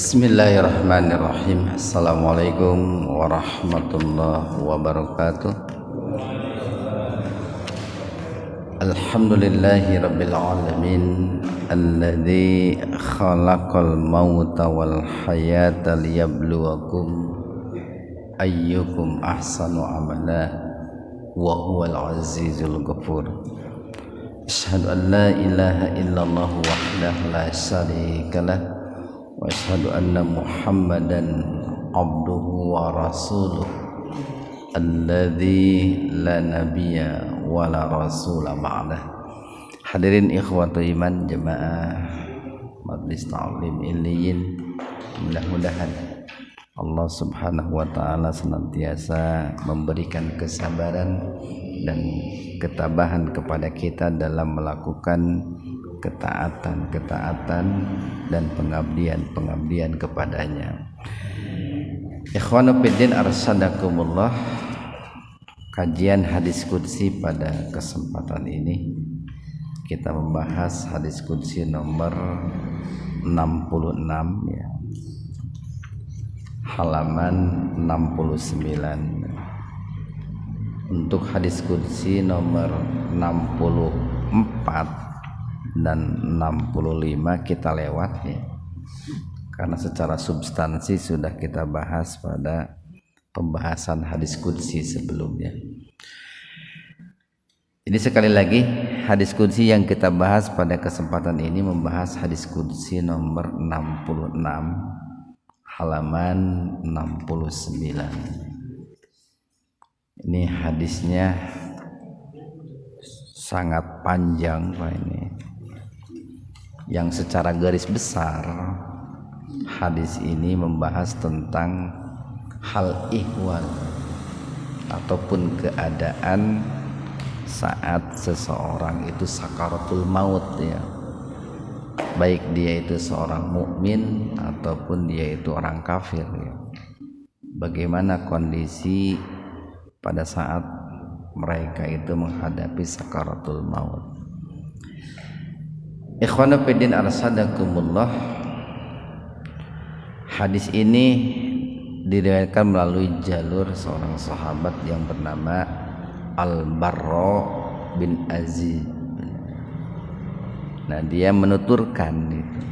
Bismillahirrahmanirrahim. Assalamualaikum warahmatullahi wabarakatuh. Alhamdulillahi rabbil alamin alladzi khalaqal mauta wal hayata liyabluwakum ayyukum ahsanu amala wa huwal azizul ghafur. Asyhadu an la ilaha illallah wahdahu la syarikalah wa asyhadu anna Muhammadan abduhu wa rasuluh alladzi la nabiyya wa la rasula ba'dah. Hadirin ikhwatu iman jemaah Majlis Ta'lim Illiyin, mudah-mudahan Allah Subhanahu wa taala senantiasa memberikan kesabaran dan ketabahan kepada kita dalam melakukan ketaatan dan pengabdian kepadanya. Ikhwanu fiddin arsadakumullah. Kajian hadis qudsi pada kesempatan ini kita membahas hadis qudsi nomor 66 ya. Halaman 69. Untuk hadis qudsi nomor 64 dan 65 kita lewat ya, karena secara substansi sudah kita bahas pada pembahasan hadis qudsi sebelumnya. Ini sekali lagi hadis qudsi yang kita bahas pada kesempatan ini membahas hadis qudsi nomor 66 halaman 69. Ini hadisnya sangat panjang Pak ini. Yang secara garis besar hadis ini membahas tentang hal ihwal ataupun keadaan saat seseorang itu sakaratul maut ya, baik dia itu seorang mukmin ataupun dia itu orang kafir ya. Bagaimana kondisi pada saat mereka itu menghadapi sakaratul maut. Ikhwana fiddin arsadakumullah. Hadis ini diriwayatkan melalui jalur seorang sahabat yang bernama Al-Barra bin Azib. Nah, dia menuturkan itu,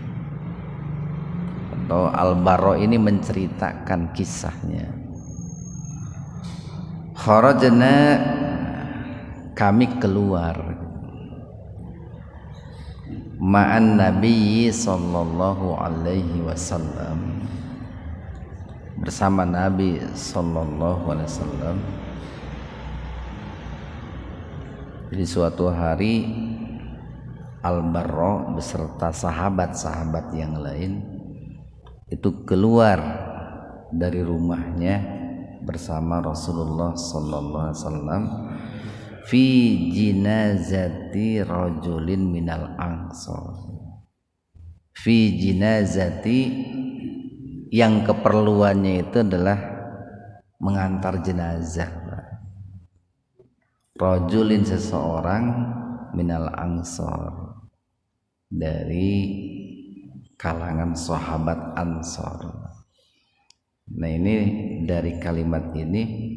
atau Al-Barra ini menceritakan kisahnya. Kharajna, kami keluar ma'an Nabi sallallahu alaihi wasallam, bersama Nabi sallallahu alaihi wasallam. Jadi suatu hari Al-Barra beserta sahabat-sahabat yang lain itu keluar dari rumahnya bersama Rasulullah sallallahu alaihi wasallam fi jinazati rajulin minal ansor. Fi jinazati, yang keperluannya itu adalah mengantar jenazah. Rajulin, seseorang, minal ansor, dari kalangan sahabat Ansor. Nah, ini dari kalimat ini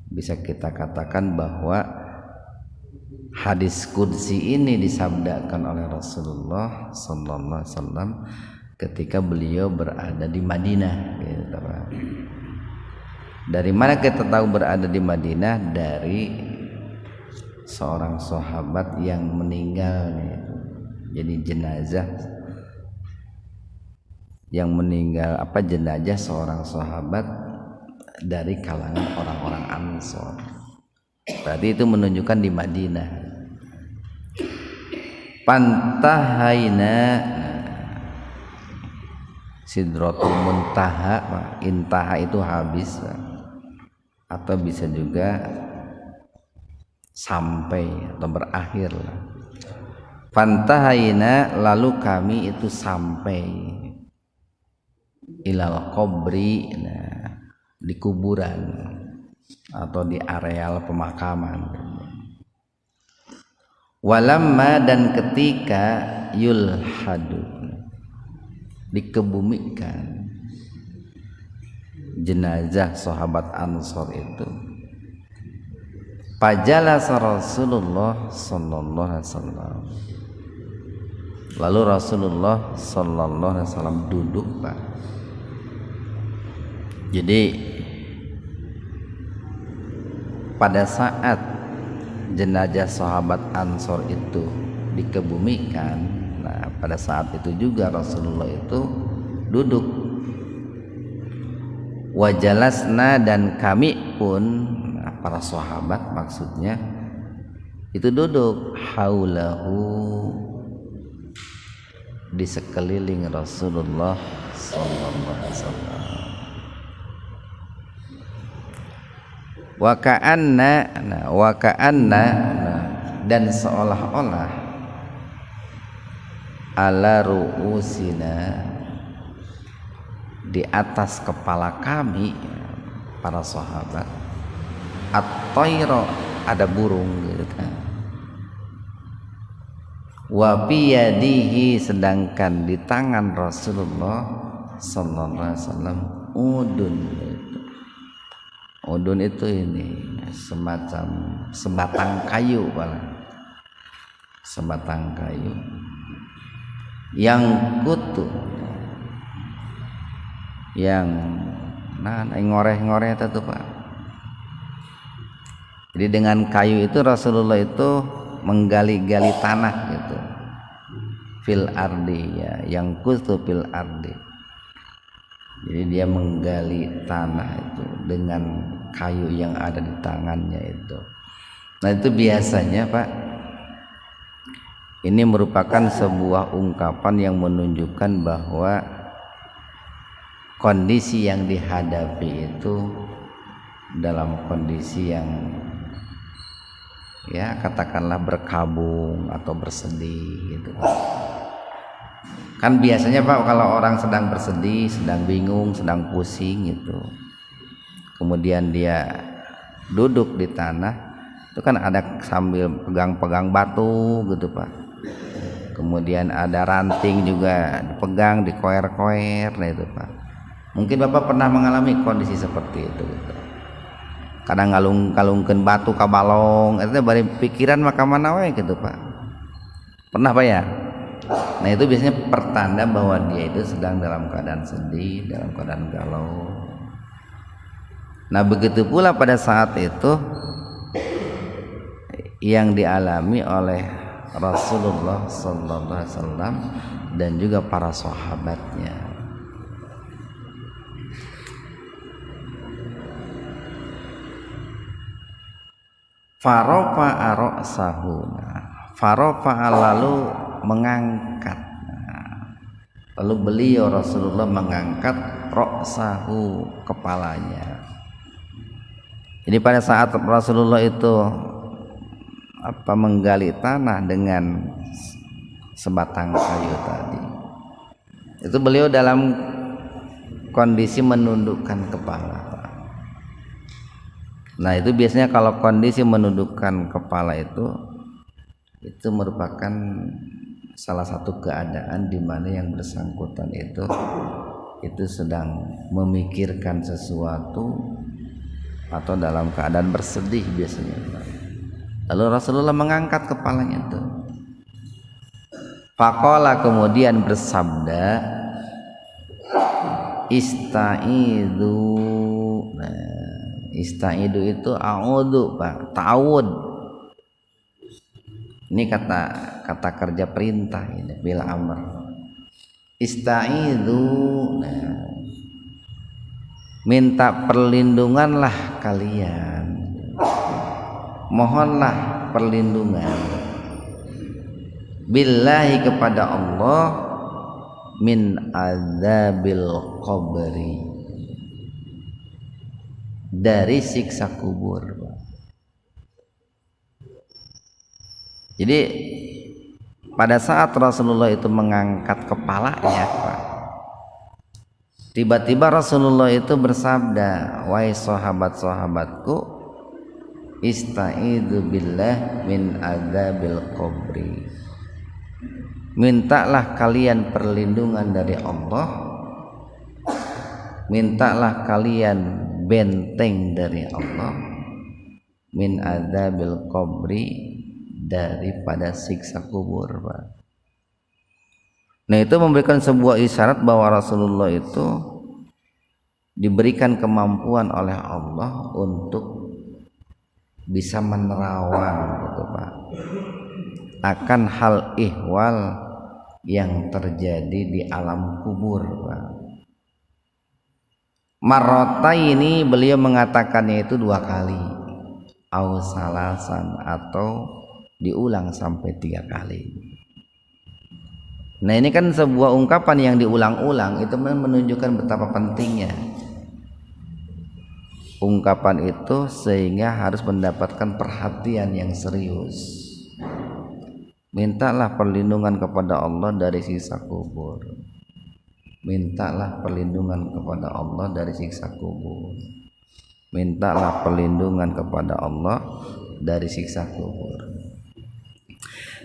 bisa kita katakan bahwa hadis qudsi ini disabdakan oleh Rasulullah sallallahu alaihi wasallam ketika beliau berada di Madinah gitu. Dari mana kita tahu berada di Madinah? Dari seorang sahabat yang meninggal gitu. Jadi jenazah yang meninggal, jenazah seorang sahabat dari kalangan orang-orang Ansor. Tadi itu menunjukkan di Madinah. Pantahaina, sidratul muntaha, intaha itu habis, atau bisa juga sampai atau berakhir. Pantahaina, lalu kami itu sampai ilal qabri, di kuburan atau di areal pemakaman. Walamma, dan ketika yulhadu, dikebumikan jenazah sahabat Ansor itu. Fajalasa Rasulullah sallallahu alaihi wasallam. Lalu Rasulullah sallallahu alaihi wasallam duduk, Pak. Jadi pada saat jenazah sahabat Ansor itu dikebumikan, nah pada saat itu juga Rasulullah itu duduk. Wajalasna, dan kami pun, para sahabat maksudnya itu duduk haulahu, di sekeliling Rasulullah sallallahu alaihi wasallam. Wa ka'anna, dan seolah-olah ala ru'usina, di atas kepala kami para sahabat, at-tayra, ada burung gitu kan. Wa biyadihi, sedangkan di tangan Rasulullah sallallahu alaihi wasallam udun. Udun itu ini semacam sebatang kayu, sebatang kayu yang kutu, yang ngoreh-ngoreh itu, Pak. Jadi dengan kayu itu Rasulullah itu menggali-gali tanah gitu, fil ardi, ya, yang kutu fil ardi. Jadi dia menggali tanah itu dengan kayu yang ada di tangannya itu. Nah itu biasanya, Pak, ini merupakan sebuah ungkapan yang menunjukkan bahwa kondisi yang dihadapi itu dalam kondisi yang, ya katakanlah berkabung atau bersedih gitu. Kan biasanya, Pak, kalau orang sedang bersedih, sedang bingung, sedang pusing gitu, kemudian dia duduk di tanah, itu kan ada sambil pegang-pegang batu gitu, Pak. Kemudian ada ranting juga dipegang, dikoer-koer, nah itu, Pak. Mungkin Bapak pernah mengalami kondisi seperti itu gitu. Kadang ngalung-kalungkeun batu ka balong, eta bari pikiran maka mana wae gitu, Pak. Pernah, Pak, ya? Nah itu biasanya pertanda bahwa dia itu sedang dalam keadaan sedih, dalam keadaan galau. Nah begitu pula pada saat itu yang dialami oleh Rasulullah sallallahu alaihi wasallam dan juga para sahabatnya. Farofa ra'sahu, farofa, lalu mengangkat, lalu beliau Rasulullah mengangkat ra'sahu, kepalanya. Jadi pada saat Rasulullah itu menggali tanah dengan sebatang kayu tadi, itu beliau dalam kondisi menundukkan kepala. Nah itu biasanya kalau kondisi menundukkan kepala itu merupakan salah satu keadaan di mana yang bersangkutan itu sedang memikirkan sesuatu atau dalam keadaan bersedih biasanya. Lalu Rasulullah mengangkat kepalanya itu. Faqala, kemudian bersabda, istaidu. Nah, istaidu itu a'udzu, Pak, ta'awud. Ini kata kerja perintah ini, bil amr. Istaidu, nah, minta perlindunganlah kalian, mohonlah perlindungan, billahi, kepada Allah, min adzabil qabri, dari siksa kubur. Jadi pada saat Rasulullah itu mengangkat kepalanya, Pak, tiba-tiba Rasulullah itu bersabda, wahai sahabat-sahabatku, istaizu billah min adzabil qabri, mintalah kalian perlindungan dari Allah, mintalah kalian benteng dari Allah, min adzabil qabri, daripada siksa kubur, Pak. Nah, itu memberikan sebuah isyarat bahwa Rasulullah itu diberikan kemampuan oleh Allah untuk bisa menerawang gitu, Pak, akan hal ihwal yang terjadi di alam kubur, Pak. Marrota ini beliau mengatakannya itu 2 kali, au salasan, atau diulang sampai 3 kali. Nah, ini kan sebuah ungkapan yang diulang-ulang, itu menunjukkan betapa pentingnya ungkapan itu, sehingga harus mendapatkan perhatian yang serius. Mintalah perlindungan kepada Allah dari siksa kubur. Mintalah perlindungan kepada Allah dari siksa kubur. Mintalah perlindungan kepada Allah dari siksa kubur.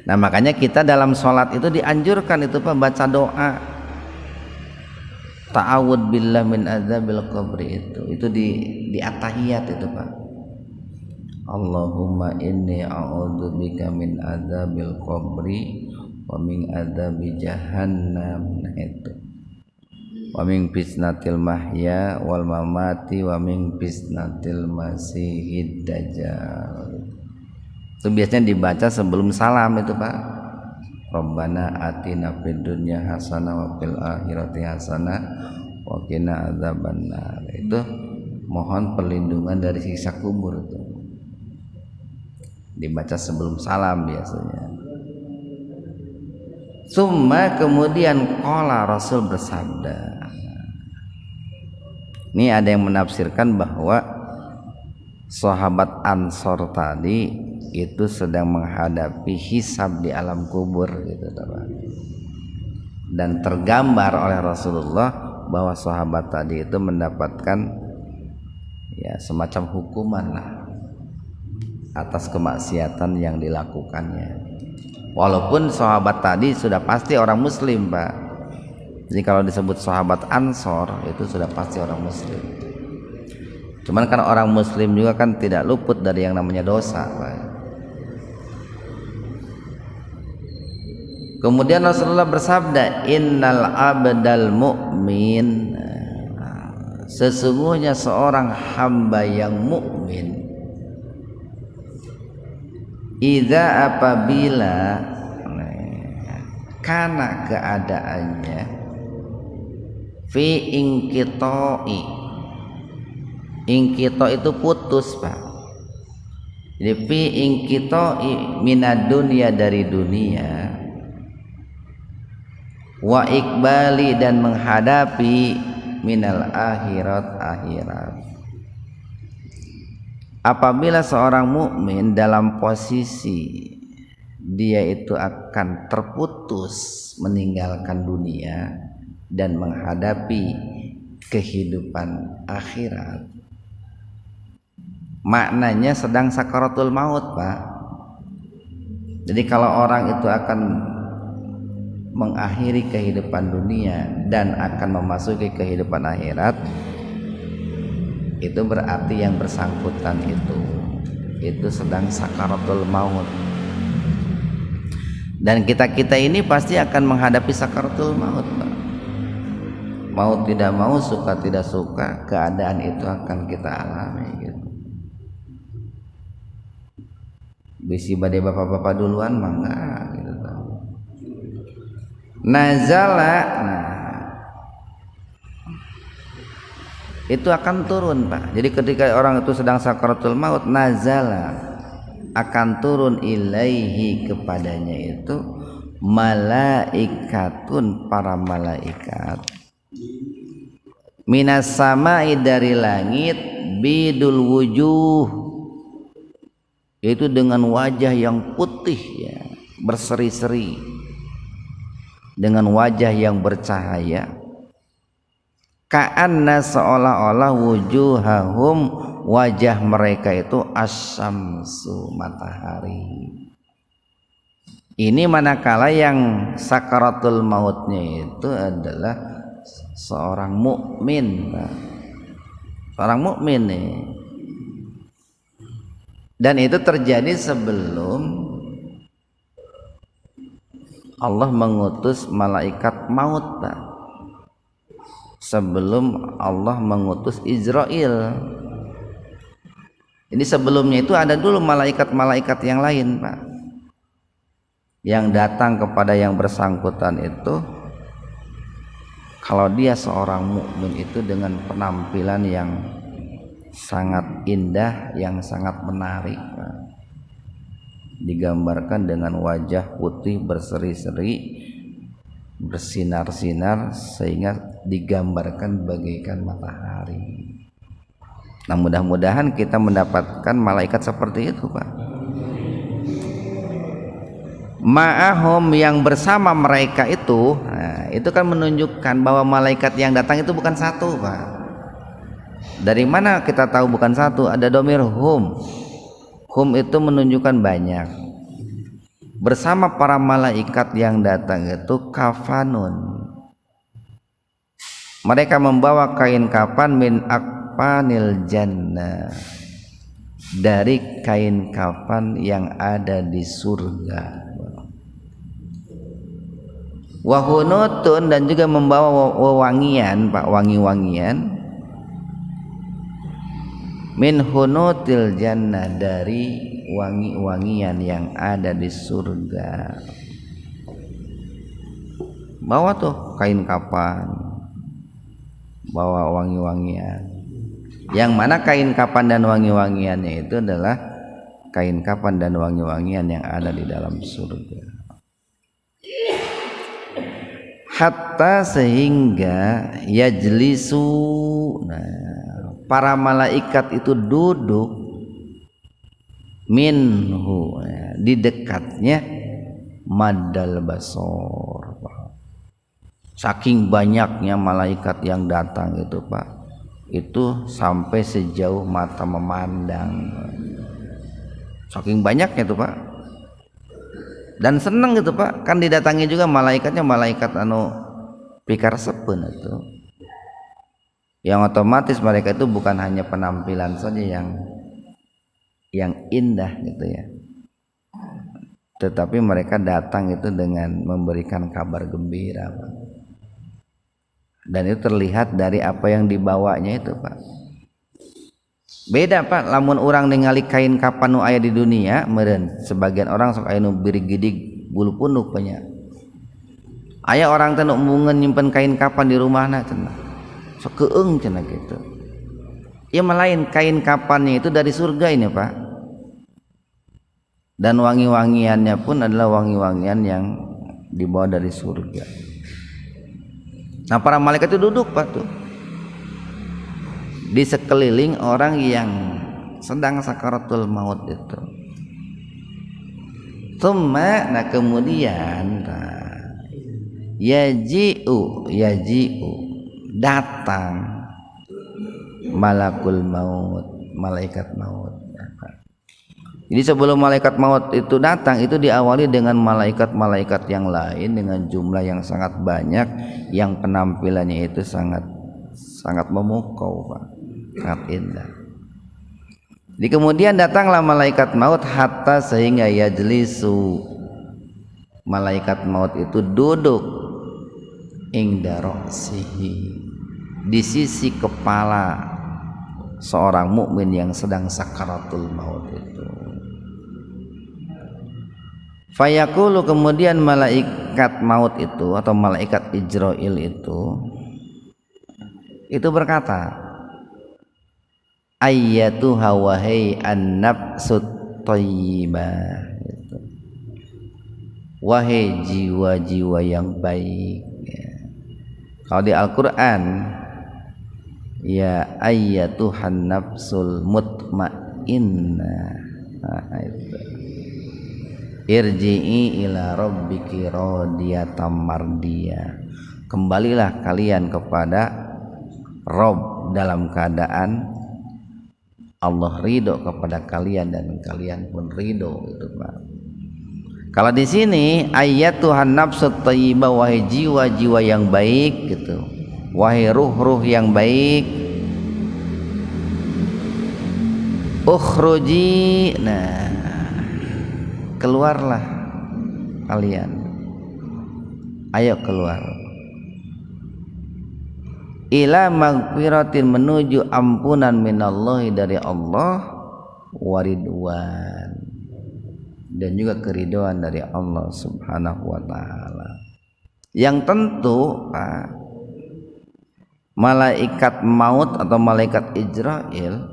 Nah, makanya kita dalam sholat itu dianjurkan itu, Pak, baca doa ta'awud billah min adzabil qabri, itu di at-tahiyat itu, Pak. Allahumma inni a'udzubika min adzabil qabri wa min adzabi jahannam, nah itu, wa min fitnatil mahya wal mamati wa min fitnatil masihid dajjal. Itu biasanya dibaca sebelum salam itu, Pak. Rabbana atina fid dunya hasanah wa fil akhirati hasanah wa qina adzabannar. Itu mohon perlindungan dari siksa kubur, itu dibaca sebelum salam biasanya. Summa, kemudian qala, Rasul bersabda. Ini ada yang menafsirkan bahwa sahabat Ansor tadi itu sedang menghadapi hisab di alam kubur gitu, Pak. Dan tergambar oleh Rasulullah bahwa sahabat tadi itu mendapatkan ya semacam hukuman lah atas kemaksiatan yang dilakukannya. Walaupun sahabat tadi sudah pasti orang muslim, Pak. Jadi kalau disebut sahabat Ansor itu sudah pasti orang muslim. Cuman kan orang muslim juga kan tidak luput dari yang namanya dosa, Pak. Kemudian Rasulullah bersabda, innal abdal mu'min, sesungguhnya seorang hamba yang mukmin, idza, apabila, karena keadaannya, fi inqita'i, inqita itu putus, Pak. Jadi fi inqita'i minad dunya, dari dunia, wa ikbali, dan menghadapi, minal akhirat, akhirat. Apabila seorang mukmin dalam posisi dia itu akan terputus meninggalkan dunia dan menghadapi kehidupan akhirat, maknanya sedang sakaratul maut, Pak. Jadi kalau orang itu akan mengakhiri kehidupan dunia dan akan memasuki kehidupan akhirat, itu berarti yang bersangkutan itu sedang sakaratul maut. Dan kita ini pasti akan menghadapi sakaratul maut, Pak. Mau tidak mau, suka tidak suka, keadaan itu akan kita alami gitu. Bisi badai bapak-bapak duluan mangga gitu, Pak. Nazala, itu akan turun, Pak. Jadi ketika orang itu sedang sakaratul maut, nazala, akan turun, ilaihi, kepadanya itu, malaikatun, para malaikat, minas samai, dari langit, bidul wujuh, yaitu dengan wajah yang putih ya, berseri-seri, dengan wajah yang bercahaya, ka'anna, seolah-olah, wujuhahum, wajah mereka itu asyamsu, matahari. Ini manakala yang sakaratul mautnya itu adalah seorang mukmin, seorang mukmin nih. Dan itu terjadi sebelum Allah mengutus malaikat maut, Pak. Sebelum Allah mengutus Israel. Ini sebelumnya itu ada dulu malaikat-malaikat yang lain, Pak, yang datang kepada yang bersangkutan itu. Kalau dia seorang mukmin itu dengan penampilan yang sangat indah, yang sangat menarik, Pak. Digambarkan dengan wajah putih berseri-seri, bersinar-sinar, sehingga digambarkan bagaikan matahari. Nah, mudah-mudahan kita mendapatkan malaikat seperti itu, Pak. Ma'ahum, yang bersama mereka itu, nah, itu kan menunjukkan bahwa malaikat yang datang itu bukan satu, Pak. Dari mana kita tahu bukan satu? Ada domir hum. Hum itu menunjukkan banyak. Bersama para malaikat yang datang itu kafanun. Mereka membawa kain kafan min akfanil jannah, dari kain kafan yang ada di surga. Wahunutun, dan juga membawa wewangian, Pak, wangi-wangian, min hunutil jannah, dari wangi-wangian yang ada di surga. Bawa tuh kain kafan, bawa wangi-wangian. Yang mana kain kafan dan wangi-wangiannya itu adalah kain kafan dan wangi-wangian yang ada di dalam surga. Hatta, sehingga yajlisu, nah, para malaikat itu duduk minhu, ya, di dekatnya, madal basor. Saking banyaknya malaikat yang datang itu, Pak, itu sampai sejauh mata memandang. Saking banyaknya itu, Pak. Dan senang gitu, Pak, kan didatangi juga malaikatnya, malaikat pikarsepun itu, yang otomatis mereka itu bukan hanya penampilan saja yang indah gitu ya, tetapi mereka datang itu dengan memberikan kabar gembira, Pak. Dan itu terlihat dari apa yang dibawanya itu, Pak. Beda, Pak, lamun orang ningali kain kapan nu aya di dunia meureun, sebagian orang sok aya nu birigidig bulu punduk banyak. Aya orang teh nu mungeun nyimpen kain kapan di rumahna cenah. Sok keung cenah gitu. Ieu mah lain, kain kapannya itu dari surga ini, Pak. Dan wangi-wangiannya pun adalah wangi-wangian yang dibawa dari surga. Nah, para malaikat itu duduk, Pak, tuh di sekeliling orang yang sedang sakaratul maut itu. Tsumma, nah kemudian, yaji'u, datang malakul maut, malaikat maut. Jadi sebelum malaikat maut itu datang, itu diawali dengan malaikat-malaikat yang lain dengan jumlah yang sangat banyak, yang penampilannya itu sangat memukau, Pak, sangat indah. Jadi kemudian datanglah malaikat maut, hatta, sehingga yajlisu, malaikat maut itu duduk inda ra'sihi, di sisi kepala seorang mukmin yang sedang sakaratul maut itu. Fayaqulu, kemudian malaikat maut itu atau malaikat Israil itu berkata, ayyatuha, wahai an-nafsut thayyibah, wahai jiwa-jiwa yang baik. Kalau di Al-Quran, ya ayyatuhan nafsul mutmainnah, irji'i ila rabbiki radiyatan mardiyah, kembalilah kalian kepada Rabb dalam keadaan Allah ridho kepada kalian dan kalian pun ridho, itu, Pak. Kalau di sini ayatuhan nafsu thayyibah, wahai jiwa-jiwa yang baik gitu, wahai ruh-ruh yang baik, ukhruji, nah keluarlah kalian, ayo keluar, ila magfiratin, menuju ampunan minallahi, dari Allah, waridwan, dan juga keridhaan dari Allah Subhanahu wa taala. Yang tentu malaikat maut atau malaikat Israil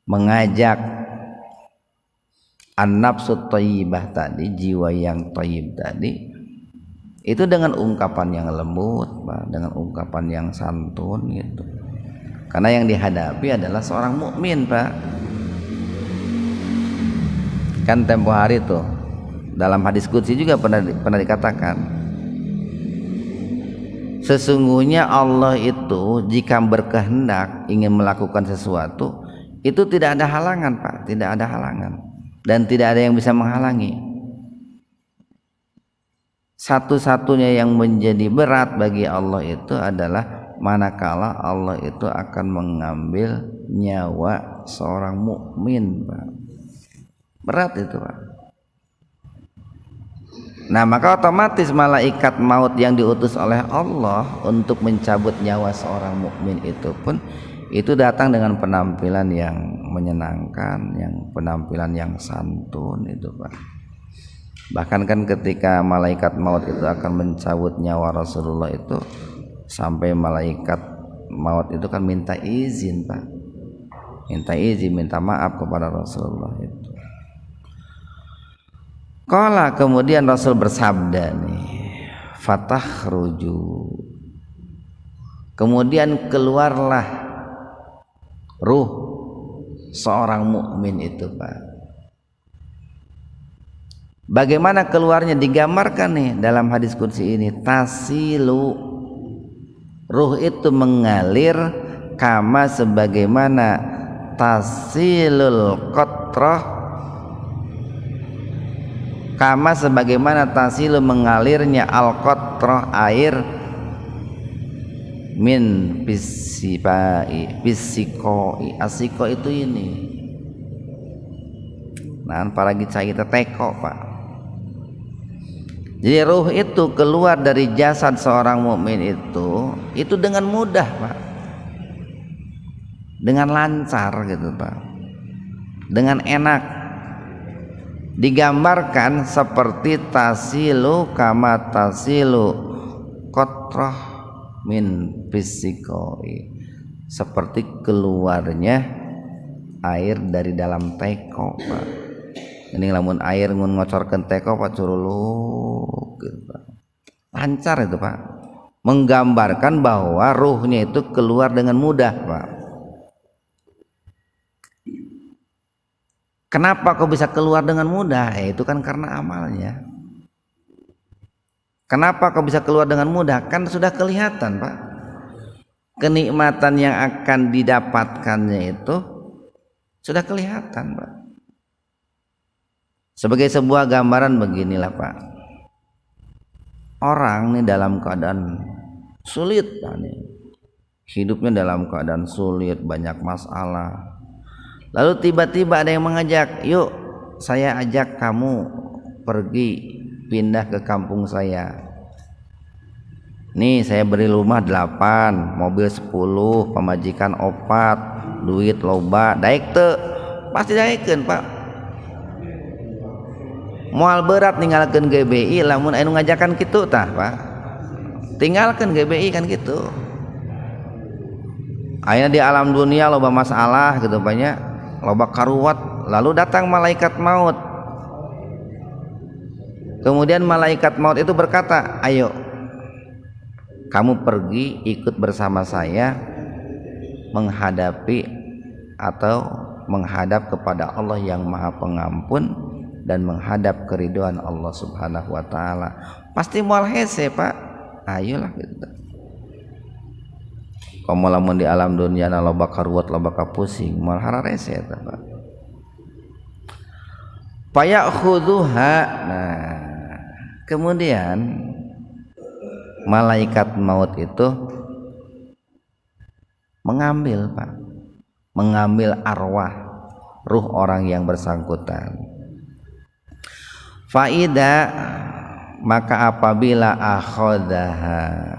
mengajak an-nafsu thayyibah tadi, jiwa yang thayyib tadi, itu dengan ungkapan yang lembut, dengan ungkapan yang santun gitu. Karena yang dihadapi adalah seorang mukmin, Pak. Kan tempo hari tuh dalam hadis qudsi juga pernah dikatakan, sesungguhnya Allah itu jika berkehendak ingin melakukan sesuatu, itu tidak ada halangan, Pak, tidak ada halangan, dan tidak ada yang bisa menghalangi. Satu-satunya yang menjadi berat bagi Allah itu adalah manakala Allah itu akan mengambil nyawa seorang mukmin, Pak. Berat itu, Pak. Nah, maka otomatis malaikat maut yang diutus oleh Allah untuk mencabut nyawa seorang mukmin itu pun itu datang dengan penampilan yang menyenangkan, yang penampilan yang santun itu, Pak. Bahkan kan ketika malaikat maut itu akan mencabut nyawa Rasulullah itu, sampai malaikat maut itu kan minta izin, Pak. Minta izin, minta maaf kepada Rasulullah itu. Qala, kemudian Rasul bersabda nih, fatakhruju, kemudian keluarlah ruh seorang mukmin itu, Pak. Bagaimana keluarnya digambarkan nih dalam hadis qudsi ini, tasilu, ruh itu mengalir kama sebagaimana tasilul qatrah, kama sebagaimana tasilu mengalirnya al-qatrah, air, min pisikoi, asiko itu ini, nah para kita teko, Pak. Jadi ruh itu keluar dari jasad seorang mukmin itu dengan mudah, Pak, dengan lancar gitu, Pak, dengan enak. Digambarkan seperti tasilu kama tasilu qatrah min fisikoi, seperti keluarnya air dari dalam teko, Pak. Ini lamun air ngun ngocorkeun teko, Pak, curuluk gitu, Pak. Lancar itu, Pak. Menggambarkan bahwa ruhnya itu keluar dengan mudah, Pak. Kenapa kok bisa keluar dengan mudah? Itu kan karena amalnya. Kenapa kok bisa keluar dengan mudah? Kan sudah kelihatan, Pak. Kenikmatan yang akan didapatkannya itu sudah kelihatan, Pak. Sebagai sebuah gambaran beginilah, Pak. Orang nih dalam keadaan sulit, Pak, nih. Hidupnya dalam keadaan sulit, banyak masalah. Lalu tiba-tiba ada yang mengajak, yuk saya ajak kamu pergi pindah ke kampung saya. Nih saya beri rumah 8, mobil 10, pemajikan 4, duit loba, daek teu? Pasti daekeun, Pak. Moal berat ninggalkeun GBI lamun anu ngajakan kitu tah, Pak. Tinggalkeun GBI kan gitu. Ayeuna di alam dunia loba masalah gitu banyak. Loba karuwat, lalu datang malaikat maut. Kemudian malaikat maut itu berkata, ayo kamu pergi ikut bersama saya menghadapi atau menghadap kepada Allah yang Maha Pengampun dan menghadap keridhaan Allah Subhanahu wa taala. Pasti moal hese, Pak. Ayolah gitu. Kamu lamun di alam dunia na, lo bakal ruwet, lo bakal pusing, malah hararese eta, Pak. Fayakhudhuha. Nah, kemudian malaikat maut itu mengambil, Pak, mengambil arwah ruh orang yang bersangkutan. Faida, maka apabila akhadaha,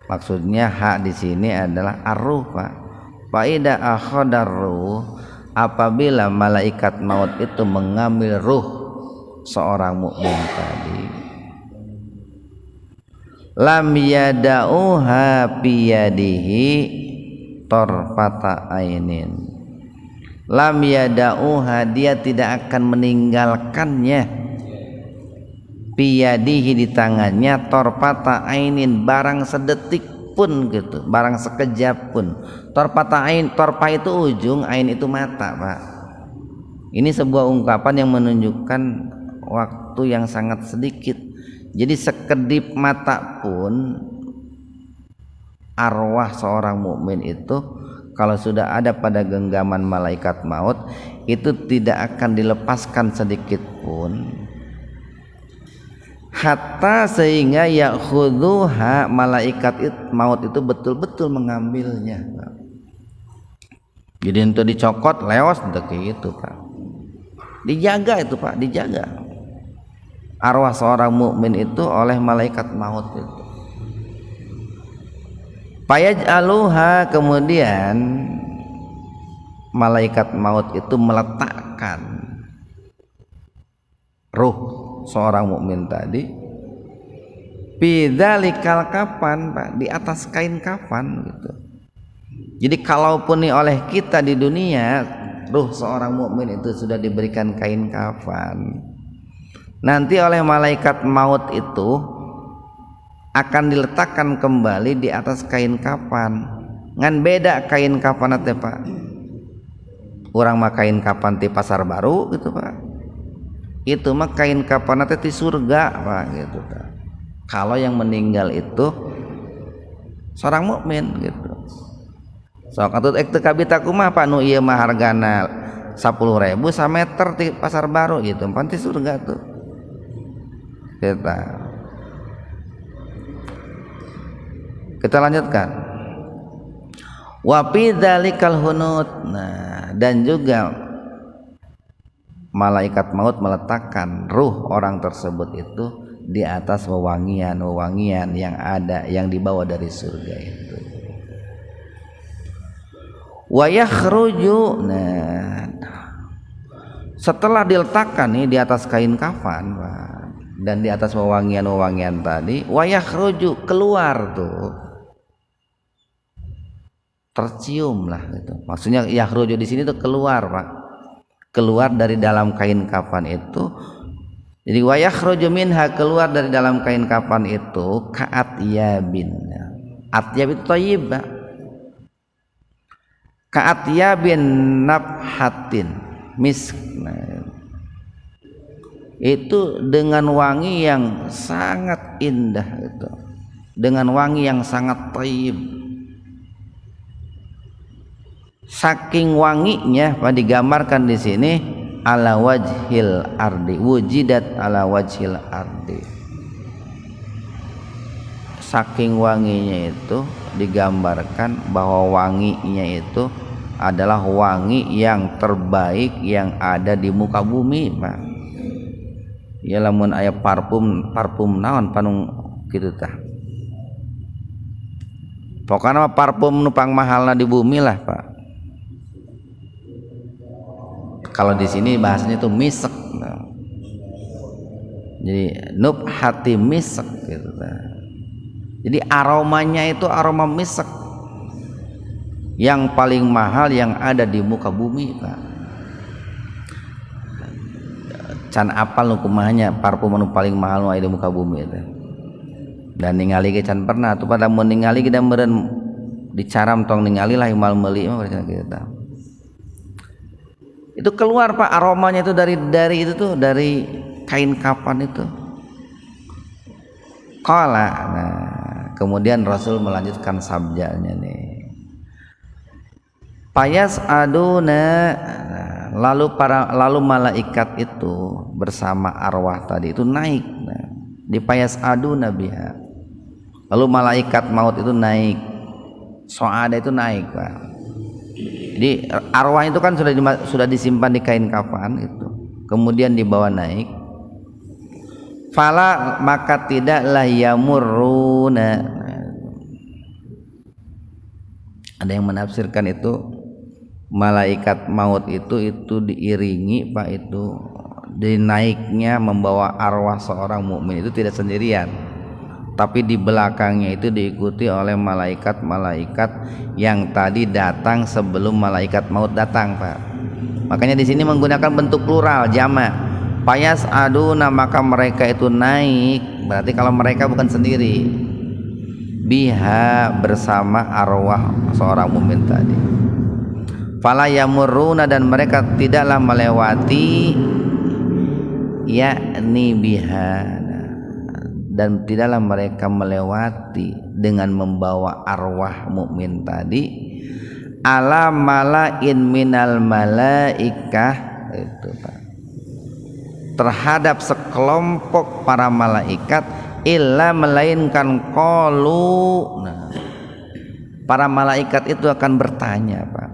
maksudnya hak di sini adalah arruh, Pak. Faida akhadar ruh, apabila malaikat maut itu mengambil ruh seorang mukmin tadi, lam yada'uha biyadihi torfata ainin. Lam yada'uha, dia tidak akan meninggalkannya, biyadihi, di tangannya, torfata ainin, barang sedetik pun gitu, barang sekejap pun. Torfata ain, torfa itu ujung, ain itu mata, Pak. Ini sebuah ungkapan yang menunjukkan waktu yang sangat sedikit. Jadi sekedip mata pun arwah seorang mukmin itu kalau sudah ada pada genggaman malaikat maut itu tidak akan dilepaskan sedikit pun, hatta sehingga yakhudhuha, malaikat maut itu betul-betul mengambilnya, Pak. Jadi untuk dicokot lewas kayak gitu, Pak. Dijaga itu, Pak, dijaga arwah seorang mukmin itu oleh malaikat maut itu. Fayaj'aluha, kemudian malaikat maut itu meletakkan ruh seorang mukmin tadi bidzalikal kafan, Pak, di atas kain kafan gitu. Jadi kalaupun nih oleh kita di dunia ruh seorang mukmin itu sudah diberikan kain kafan, nanti oleh malaikat maut itu akan diletakkan kembali di atas kain kafan. Ngan beda kain kafan teh, Pak. Urang mah kain kafan di pasar baru gitu, Pak. Itu mah kain kafan teh di surga, Pak, gitu, Pak. Kalau yang meninggal itu seorang mukmin gitu. Sok atuh ek teu kabita kumaha, Pak, nu ieu mah hargana 10.000 sameter di pasar baru gitu. Panti surga tuh. Kita lanjutkan. Wa fi dzalikal hunut. Nah, dan juga malaikat maut meletakkan ruh orang tersebut itu di atas wewangian-wewangian yang ada, yang dibawa dari surga itu. Wa yakhruju. Nah, setelah diletakkan nih di atas kain kafan, Pak, dan di atas wewangian-wewangian tadi, wa yakhruju, keluar tuh, tercium lah gitu. Maksudnya yakhruju di sini tuh keluar, Pak. Keluar dari dalam kain kafan itu. Jadi wa yakhruju minha, keluar dari dalam kain kafan itu ka'atyabin. Atyab itu thayyib, Pak. Ka'atyabin nabhatin misk. Nah, itu dengan wangi yang sangat indah itu. Dengan wangi yang sangat thayyib. Saking wanginya, Pak, digambarkan di sini ala wajhil ardi, wujidat ala wajhil ardi. Saking wanginya itu digambarkan bahwa wanginya itu adalah wangi yang terbaik yang ada di muka bumi, Pak. Ya lamun aya parfum naon panung kitu tah. Pokoknya parfum nu pangmahalna di bumi lah, Pak. Kalau di sini bahasanya itu misek. Nah. Jadi nubhati misek gitu. Nah. Jadi aromanya itu aroma misek yang paling mahal yang ada di muka bumi, Pak. Can apal nu kumahanya parfum nu paling mahal nu aya di muka bumi itu. Dan ningali ge can pernah tuh pada mun ningali ge da meureun dicaram tong ningali lah imal meuli mah gitu. Itu keluar, Pak, aromanya itu dari itu tuh, dari kain kafan itu. Qala. Nah, kemudian Rasul melanjutkan sabdanya nih. Payas aduna. Nah, lalu malaikat itu bersama arwah tadi itu naik, di payas adu nabiha. Lalu malaikat maut itu naik, soada itu naik, Pak. Jadi arwah itu kan sudah disimpan di kain kafan itu, kemudian dibawa naik. Fala maka tidaklah yamurruna. Ada yang menafsirkan itu malaikat maut itu diiringi, Pak, itu dinaiknya membawa arwah seorang mukmin itu tidak sendirian, tapi di belakangnya itu diikuti oleh malaikat-malaikat yang tadi datang sebelum malaikat maut datang, Pak. Makanya di sini menggunakan bentuk plural jamak. Payas aduna, maka mereka itu naik, berarti kalau mereka bukan sendiri, biha bersama arwah seorang mukmin tadi. Fala yamurruna, dan mereka tidaklah melewati, yakni biha, dan tidaklah mereka melewati dengan membawa arwah mukmin tadi, ala malain minal malaikah, itu Pak, terhadap sekelompok para malaikat, illa melainkan qalu. Nah, para malaikat itu akan bertanya, Pak.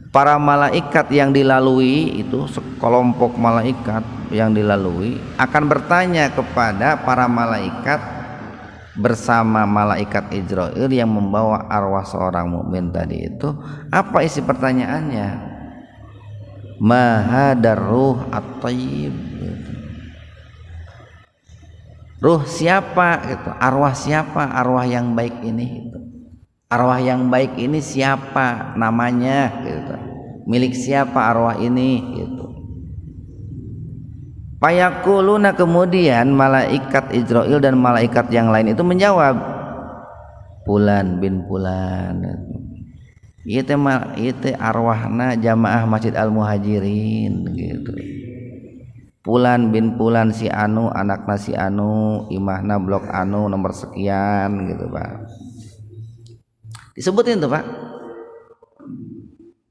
Para malaikat yang dilalui itu, sekelompok malaikat yang dilalui akan bertanya kepada para malaikat bersama malaikat Israil yang membawa arwah seorang mukmin tadi itu. Apa isi pertanyaannya? Mahadar ruh at-tayyib, gitu. Ruh siapa gitu, arwah siapa, arwah yang baik ini gitu. Arwah yang baik ini siapa namanya gitu. Milik siapa arwah ini gitu. Fayaquluna, kemudian malaikat Israil dan malaikat yang lain itu menjawab, Fulan bin Fulan. Itu arwahna jamaah Masjid Al-Muhajirin gitu. Fulan bin Fulan si anu, anakna si anu, imahna blok anu nomor sekian gitu, Pak. Disebutin tuh, Pak.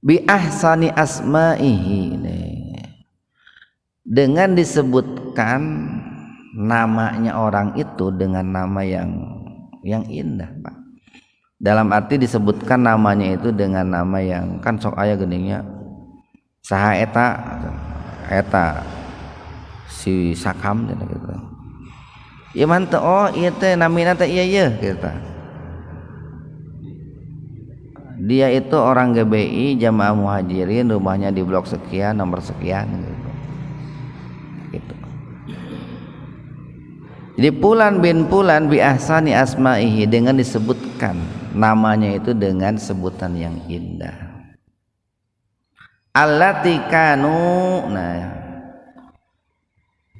Bi ahsani asma'ihi, dengan disebutkan namanya orang itu dengan nama yang indah, Pak. Dalam arti disebutkan namanya itu dengan nama yang kan sok aya geningnya saha eta si Sakam gitu. Ieu mah teh oh ieu teh namina teh ieu gitu. Dia itu orang GBI Jamaah Muhajirin, rumahnya di blok sekian, nomor sekian gitu. Jadi Fulan bin Fulan bi ahsani asma'ihi, dengan disebutkan namanya itu dengan sebutan yang indah. Allati kanu, nah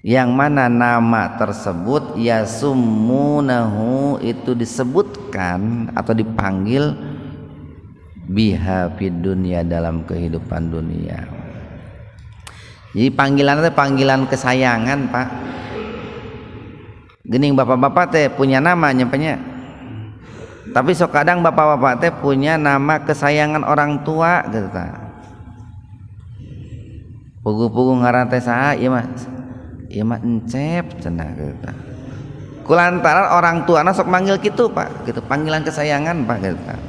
yang mana nama tersebut yasummunahu itu disebutkan atau dipanggil biha fid dunya, dalam kehidupan dunia. Jadi panggilan itu panggilan kesayangan, Pak. Gening bapak-bapak teh punya nama nyempenya, tapi sok kadang bapak-bapak teh punya nama kesayangan orang tua gitu ta. Pugu-pugu ngaran teh saha ieu mah encep cenah gitu ta. Kulantaran orang tuana sok manggil kitu, Pak, gitu, panggilan kesayangan, Pak, gitu ta.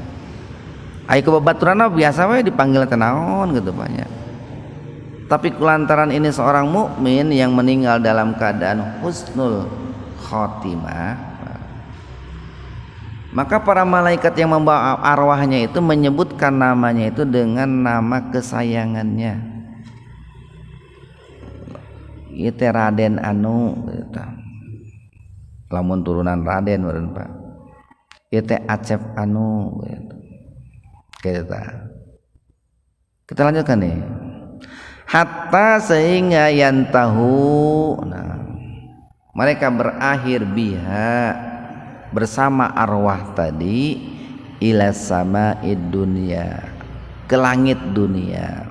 Ai ku babaturanna biasa we dipanggil teh naon gitu, Pak nya. Tapi kulantaran ini seorang mukmin yang meninggal dalam keadaan husnul khotimah, maka para malaikat yang membawa arwahnya itu menyebutkan namanya itu dengan nama kesayangannya. Ieu teh Raden anu gitu. Lamun turunan Raden meureun, Pak. Ieu teh Acep anu gitu. Kita lanjutkan nih. Hatta sehingga yantahu, nah, mereka berakhir biha bersama arwah tadi ila sama'id dunya, ke langit dunia.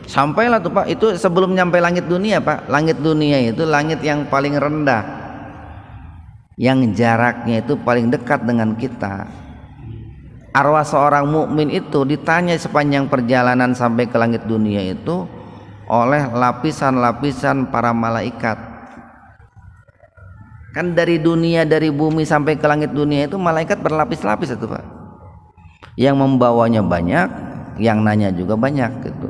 Sampailah tuh, Pak, itu sebelum nyampe langit dunia, Pak. Langit dunia itu langit yang paling rendah, yang jaraknya itu paling dekat dengan kita. arwah seorang mukmin itu ditanya sepanjang perjalanan sampai ke langit dunia itu oleh lapisan-lapisan para malaikat. Kan dari dunia, dari bumi sampai ke langit dunia itu malaikat berlapis-lapis itu Pak. Yang membawanya banyak, yang nanya juga banyak gitu.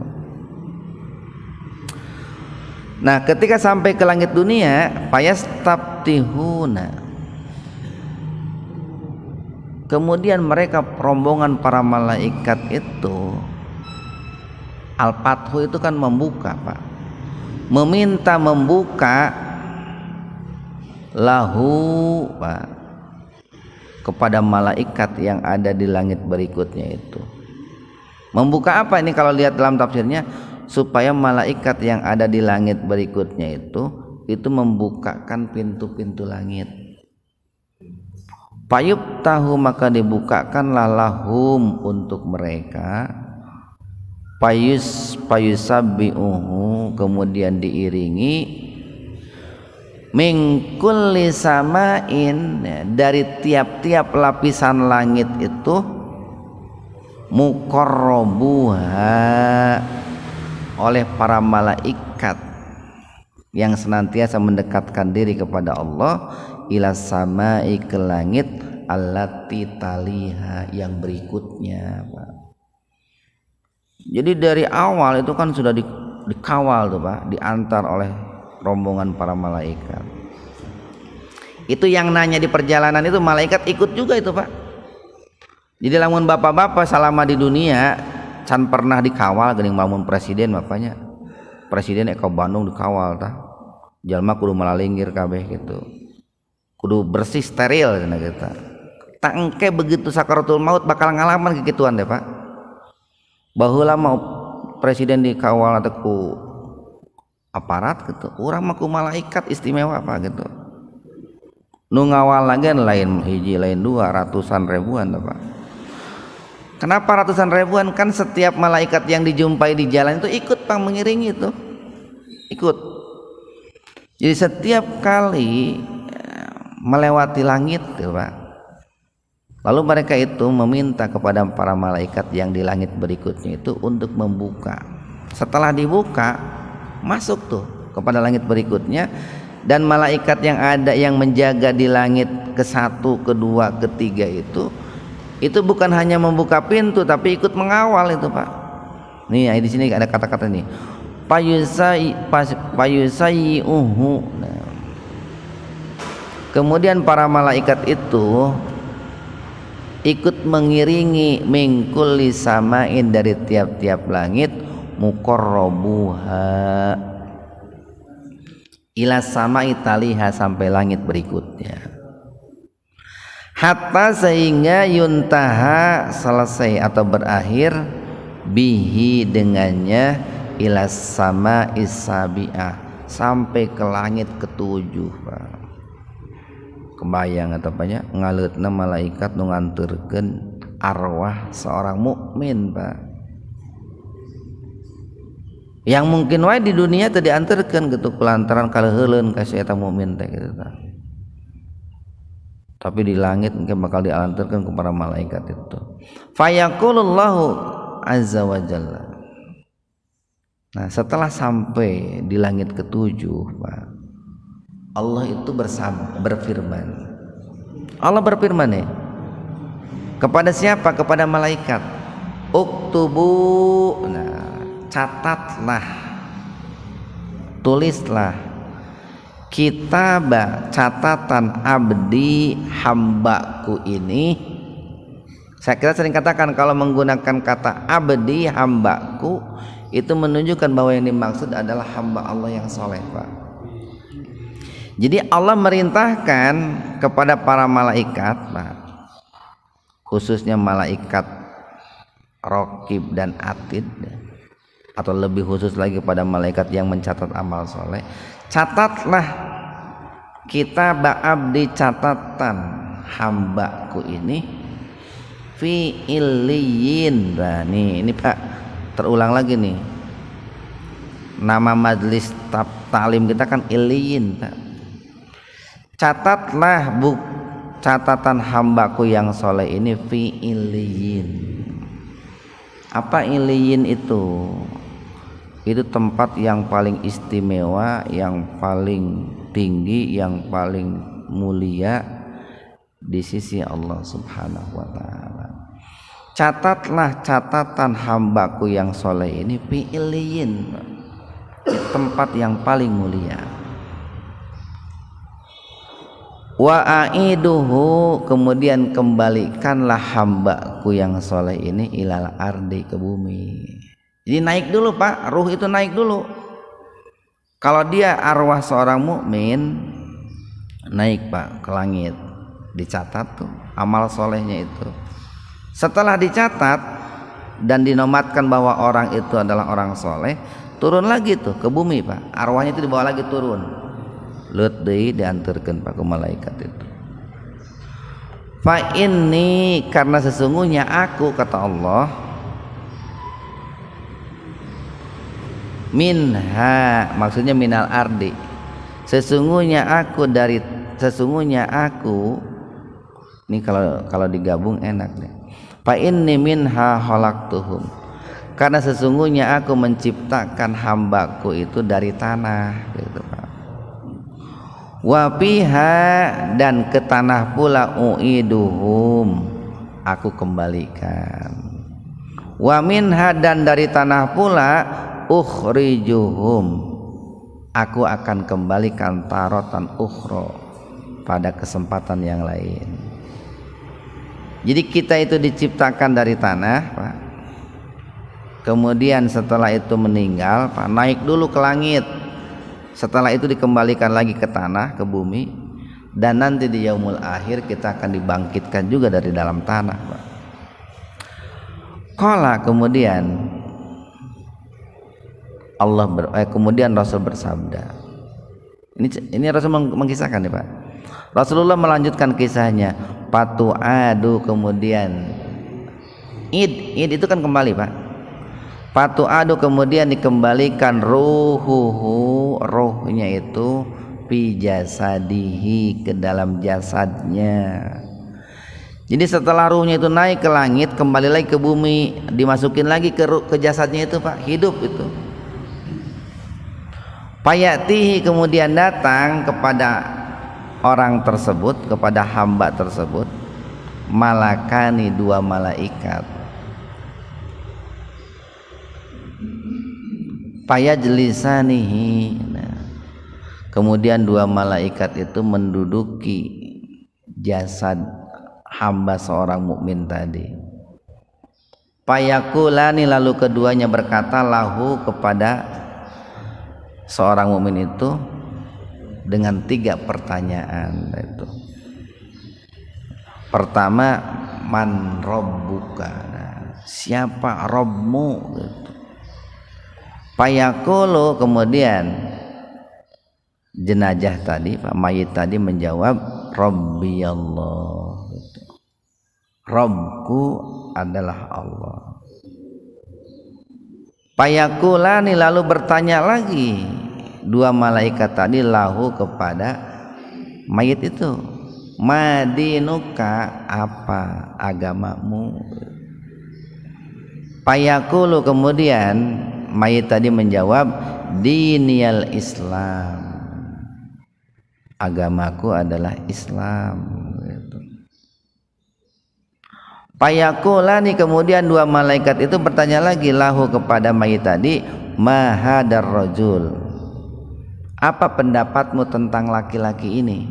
Nah, ketika sampai ke langit dunia, payastabtihuna. Kemudian mereka rombongan para malaikat itu, al-fathu itu kan membuka Pak, meminta membuka lahu Pak kepada malaikat yang ada di langit berikutnya itu. Membuka apa ini kalau lihat dalam tafsirnya? Supaya malaikat yang ada di langit berikutnya itu membukakan pintu-pintu langit. Payub tahu maka dibukakanlah lahum untuk mereka, payusabbiuhu kemudian diiringi min kulli samain dari tiap-tiap lapisan langit itu muqarrabuha oleh para malaikat yang senantiasa mendekatkan diri kepada Allah ila samai ke langit allati taliha yang berikutnya Pak. Jadi dari awal itu kan sudah dikawal tuh Pak, diantar oleh rombongan para malaikat. Itu yang nanya di perjalanan itu malaikat ikut juga itu Pak. Jadi lamun bapak-bapak selama di dunia can pernah dikawal geuning mamun presiden bapaknya. Presiden eka Bandung dikawal tah. Jalma kudu malalinggir kabeh gitu. Kudu bersih steril cenah kita. Tak engke begitu sakaratul maut bakal ngalaman kegituan deh Pak. Baheula mau presiden dikawal atau ku aparat gitu. Urang mah ku malaikat istimewa Pak gitu. Nu ngawal lagi lain hiji lain dua ratusan ribuan deh Pak. Kenapa ratusan ribuan? Kan setiap malaikat yang dijumpai di jalan itu ikut Pak mengiringi itu. Ikut. Jadi setiap kali melewati langit tuh Pak, lalu mereka itu meminta kepada para malaikat yang di langit berikutnya itu untuk membuka. Setelah dibuka masuk tuh kepada langit berikutnya, dan malaikat yang ada yang menjaga di langit ke-1, ke-2, ke-3 itu bukan hanya membuka pintu tapi ikut mengawal itu Pak. Nih di sini ada kata-kata nih payusaiuhu. Nah, kemudian para malaikat itu ikut mengiringi mingkuli samain dari tiap-tiap langit muqarrabuha ila samai taliha sampai langit berikutnya, hatta sehingga yuntaha selesai atau berakhir bihi dengannya ila samai sabi'ah sampai ke langit ke-7 Pak. Kebayang atau banyak ngaleutna malaikat nu nganterkeun arwah seorang mukmin Pak, yang mungkin wae di dunia teu dianterkeun gitu kulantaran kaleuheuleun ka si eta mukmin teh gitu. Tapi di langit mungkin bakal dianterkeun ke para malaikat itu. Fayaqulullahu azza wa jalla. Nah, setelah sampai di langit ke-7 Pak, Allah itu berfirman. Allah berfirman ya. Kepada siapa? Kepada malaikat. Uktubu. Nah, catatlah. Tulislah kitabah catatan abdi hambaku ini. Saya kira sering katakan kalau menggunakan kata abdi hambaku itu menunjukkan bahwa yang dimaksud adalah hamba Allah yang soleh Pak. Jadi Allah merintahkan kepada para malaikat Pak, khususnya malaikat Raqib dan Atid, atau lebih khusus lagi pada malaikat yang mencatat amal soleh, catatlah kitab abdi catatan hambaku ini fi illiyin. Nah, ini Pak terulang lagi nih, nama majelis taklim kita kan illiyin Pak. Catatlah catatan hambaku yang soleh ini fi iliyin. Apa iliyin itu? Itu tempat yang paling istimewa, yang paling tinggi, yang paling mulia di sisi Allah Subhanahu wa taala. Catatlah catatan hambaku yang soleh ini fi iliyin, tempat yang paling mulia. Wa aiduhu, kemudian kembalikanlah hambaku yang soleh ini ilal ardi, ke bumi. Jadi naik dulu Pak, ruh itu naik dulu. Kalau dia arwah seorang mukmin, naik Pak ke langit, dicatat tuh amal solehnya itu. Setelah dicatat dan dinomatkan bahwa orang itu adalah orang soleh, turun lagi tuh ke bumi Pak, arwahnya itu dibawa lagi turun. Lut deui diantarkeun Pak ke malaikat itu. Fa inni, karena sesungguhnya aku, kata Allah, minha, maksudnya minal ardi, sesungguhnya aku ini kalau digabung enak deh. Fa inni minha khalaqtuhum, karena sesungguhnya aku menciptakan hambaku itu dari tanah, gitu Pak. Wa fiha, dan ke tanah pula uiduhum, aku kembalikan. Wa minha, dan dari tanah pula ukhrijuhum, aku akan kembalikan tarotan ukhra, pada kesempatan yang lain. Jadi kita itu diciptakan dari tanah Pak, kemudian setelah itu meninggal Pak, naik dulu ke langit, setelah itu dikembalikan lagi ke tanah, ke bumi, dan nanti di yaumul akhir kita akan dibangkitkan juga dari dalam tanah Pak. Qala, kemudian kemudian Rasul bersabda, ini Rasul mengisahkan nih Pak. Rasulullah melanjutkan kisahnya, patu'adu, kemudian id itu kan kembali Pak. Patu'adu, kemudian dikembalikan ruhuhu, rohnya itu fi jasadihi, ke dalam jasadnya. Jadi setelah ruhnya itu naik ke langit, kembali lagi ke bumi, dimasukin lagi ke jasadnya itu Pak, hidup itu. Payatihi, kemudian datang kepada orang tersebut, kepada hamba tersebut, malakani, dua malaikat. Payajlisanihi, kemudian dua malaikat itu menduduki jasad hamba seorang mukmin tadi. Payakulani, lalu keduanya berkata lahu, kepada seorang mukmin itu dengan 3 pertanyaan itu. Pertama, man rabbuka, siapa Rabbmu gitu. Payaqulu, kemudian jenazah tadi, mayit tadi menjawab Rabbi Allah gitu. Rabbku adalah Allah. Payaqulani, lalu bertanya lagi dua malaikat tadi lahu, kepada mayit itu, madinuka, apa agamamu. Payaqulu, kemudian mayit tadi menjawab diniyal Islam, agamaku adalah Islam gitu. Payaqulani, kemudian dua malaikat itu bertanya lagi lahu, kepada mayit tadi, mahadar rajul, apa pendapatmu tentang laki-laki ini?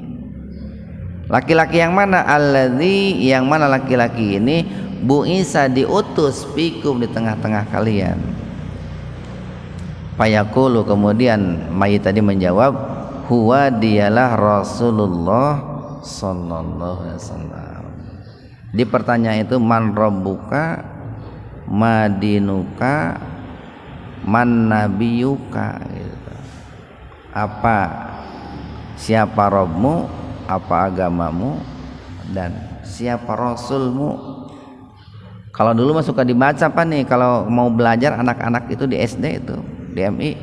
Laki-laki yang mana? Alladzi, yang mana laki-laki ini bu'isa, diutus, fikum, di tengah-tengah kalian. Payaqulu, kemudian mayit tadi menjawab, huwa, dialah Rasulullah sallallahu alaihi wasallam. Di pertanyaan itu, man rabbuka, madinuka, man nabiyuka gitu. Apa, siapa Rabbmu, apa agamamu, dan siapa Rasulmu. Kalau dulu mah suka dibaca apa nih kalau mau belajar anak-anak itu di SD itu, di MI,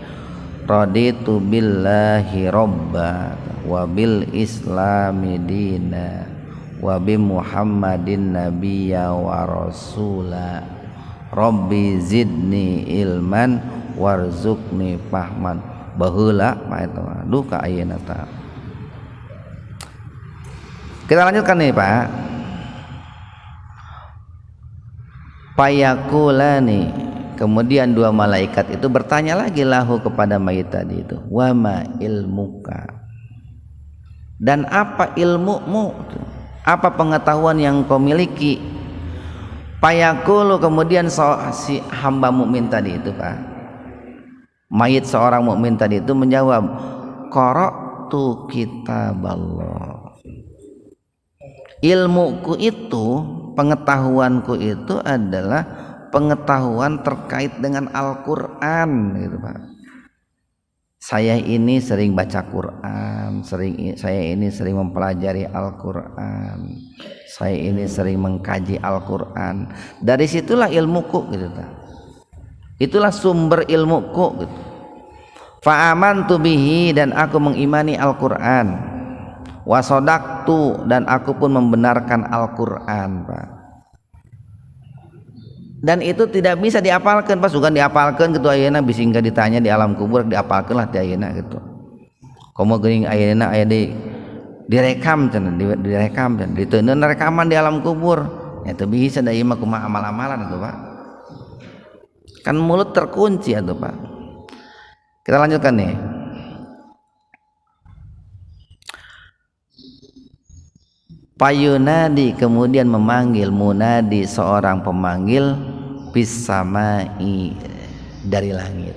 raditu billahi robba wa bil islami dina wa bi Muhammadin nabiyya wa rasula rabbi zidni ilman warzuqni fahman baheula mah duh ka ayeuna tah. Kita lanjutkan nih Pak. Payakulani, kemudian dua malaikat itu bertanya lagi lahu kepada mayit tadi itu, wama ilmuka, dan apa ilmumu, apa pengetahuan yang kau miliki. Payakulu, kemudian si hamba mukmin tadi itu Pak, mayit seorang mukmin tadi itu menjawab, qara'tu kitaballah. Ilmuku itu, pengetahuanku itu adalah pengetahuan terkait dengan Al-Quran gitu Pak. Saya ini sering baca Quran, saya ini sering mempelajari Al-Quran, saya ini sering mengkaji Al-Quran. Dari situlah ilmuku gitu Pak. Itulah sumber ilmuku gitu. Fa'amantu bihi, dan aku mengimani Al-Quran. Wasodaktu, dan aku pun membenarkan Al-Quran Pak. Dan itu tidak bisa diapalkan Pak, sugan diapalkan gitu ayeuna bisi enggak ditanya di alam kubur diapalkan lah di ayeuna gitu. Komo geuning ayeuna aya direkam cenah, direkam dan diteuneun rekaman di alam kubur. Ya teu bisa da ieu mah kumaha amal-amalan atuh Pak. Kan mulut terkunci atuh Pak. Kita lanjutkan nih. Payunadi, kemudian memanggil, munadi seorang pemanggil, bisamai, dari langit.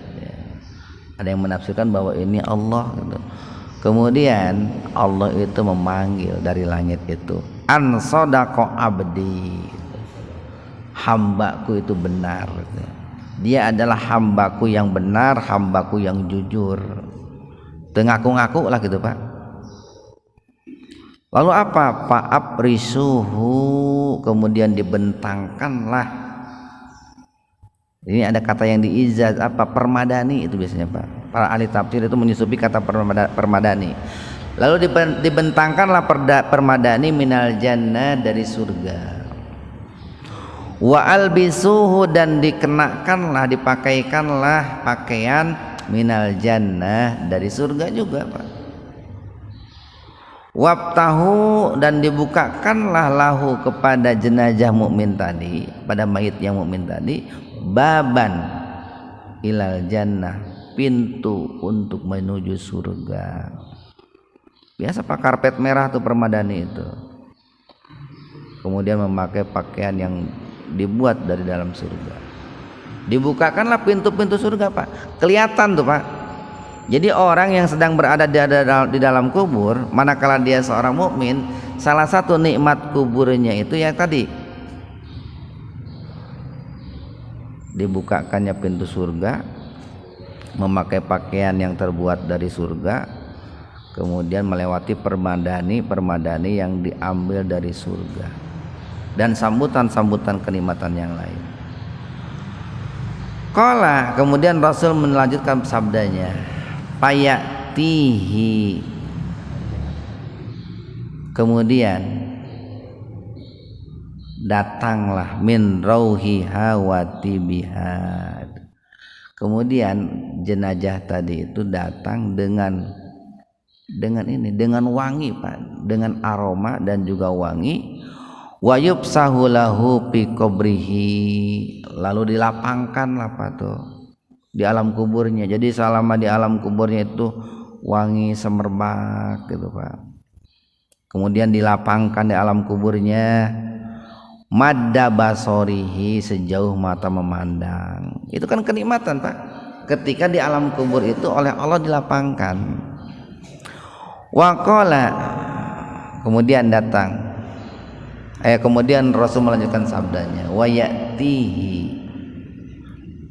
Ada yang menafsirkan bahwa ini Allah gitu. Kemudian Allah itu memanggil dari langit itu, an sadaqa abdi, hambaku itu benar gitu. Dia adalah hambaku yang benar, hambaku yang jujur. Tengaku-ngaku lah gitu Pak. Lalu apa? Fa'abrisuhu, kemudian dibentangkanlah. Ini ada kata yang diizaz apa? Permadani itu biasanya Pak. Para ahli tafsir itu menyusupi kata permadani. Lalu dibentangkanlah permadani minal jannah, dari surga. Wa albisuhu, dan dikenakanlah, dipakaikanlah pakaian minal jannah, dari surga juga Pak. Wabtahu, dan dibukakanlah lahu kepada jenazah mukmin tadi, pada mayit yang mukmin tadi, baban ilal jannah, pintu untuk menuju surga. Biasa Pak, karpet merah tuh permadani itu. Kemudian memakai pakaian yang dibuat dari dalam surga. Dibukakanlah pintu-pintu surga Pak. Kelihatan tuh Pak. Jadi orang yang sedang berada di dalam kubur, manakala dia seorang mukmin, salah satu nikmat kuburnya itu yang tadi dibukakannya pintu surga, memakai pakaian yang terbuat dari surga, kemudian melewati permadani yang diambil dari surga, dan sambutan-sambutan kenikmatan yang lain. Qala, kemudian Rasul melanjutkan sabdanya, payatihi, kemudian datanglah min rauhiha wa tibihad, kemudian jenazah tadi itu datang dengan wangi Pak, dengan aroma dan juga wangi. Wa yubsahu lahu fi qabrihi, lalu dilapangkanlah Pak tuh di alam kuburnya. Jadi selama di alam kuburnya itu wangi semerbak gitu Pak. Kemudian dilapangkan di alam kuburnya, madda basorihi, sejauh mata memandang. Itu kan kenikmatan Pak, ketika di alam kubur itu oleh Allah dilapangkan. Waqala, kemudian kemudian Rasul melanjutkan sabdanya, wa ya'tihi,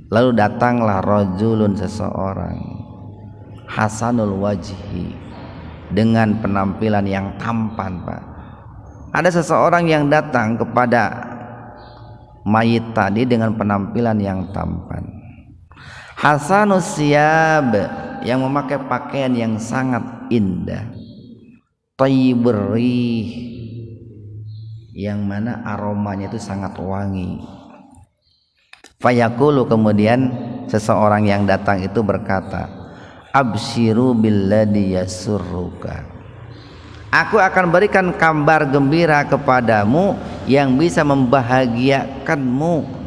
lalu datanglah rajulun, seseorang, hasanul wajhi, dengan penampilan yang tampan Pak. Ada seseorang yang datang kepada mayit tadi dengan penampilan yang tampan. Hasanus siyab, yang memakai pakaian yang sangat indah. Thayyibur rih, yang mana aromanya itu sangat wangi. Fayaqulu, kemudian seseorang yang datang itu berkata, absyiru billadhi yasurruka, aku akan berikan kabar gembira kepadamu yang bisa membahagiakanmu.